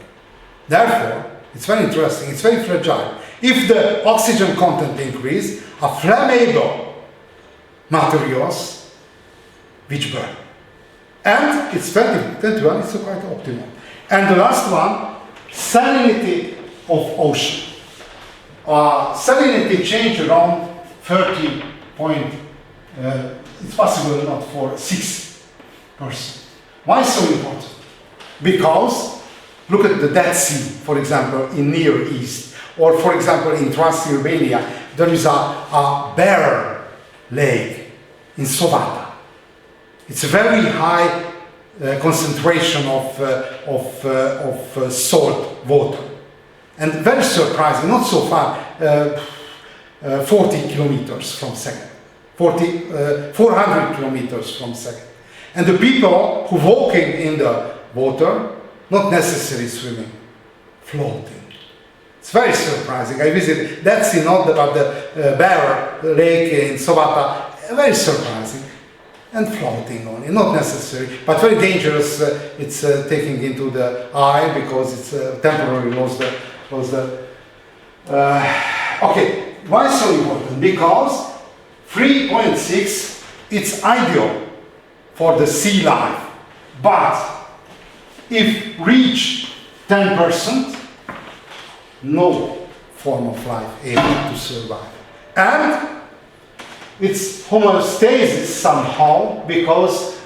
Therefore, it's very interesting, it's very fragile. If the oxygen content increase, a flammable materials which burn. And it's 21, it's quite optimal. And the last one, salinity of ocean. Salinity change around 30 point, it's possible not for 6%. Why so important? Because look at the Dead Sea, for example, in Near East, or for example in Transylvania, there is a bear lake in Sovata. It's a very high concentration of salt water. And very surprising, not so far, 40 kilometers from second, 400 kilometers from second. And the people who walking in the water, not necessarily swimming, floating. It's very surprising. I visited that synod about the Bear Lake in Sovata. Very surprising. And floating only, not necessary, but very dangerous. It's taking into the eye because it's temporarily lost the okay, why so important? Because 3.6, it's ideal for the sea life. But if reach 10%, no form of life able to survive. And it's homeostasis somehow, because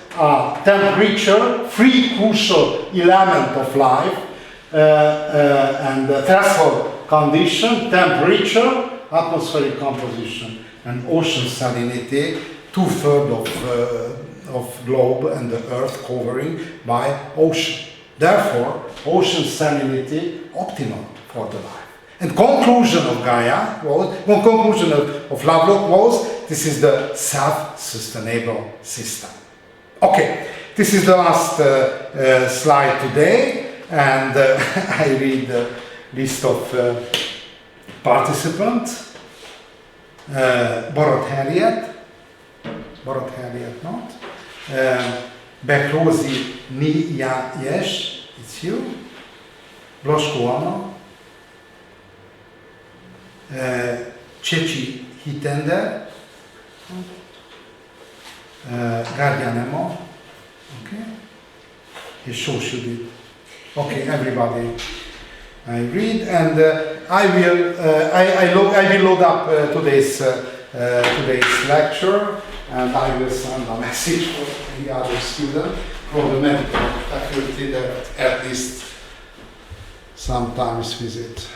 temperature, three crucial element of life, and the threshold condition, temperature, atmospheric composition, and ocean salinity, 2/3 of globe and the earth covering by ocean. Therefore, ocean salinity optimal for the life. And conclusion of Gaia was, conclusion of Lovelock was, this is the self-sustainable system. Okay, this is the last slide today, and I read the list of participants. Borod Harriet not. Bekrozi Nijajes, it's you. Blosko Anna. Csechi Hitender, Guardian Emma, okay, és Sós Judit. Okay, everybody I read, and I will load up today's lecture, and I will send a message for the other student from the medical faculty that at least sometimes visit.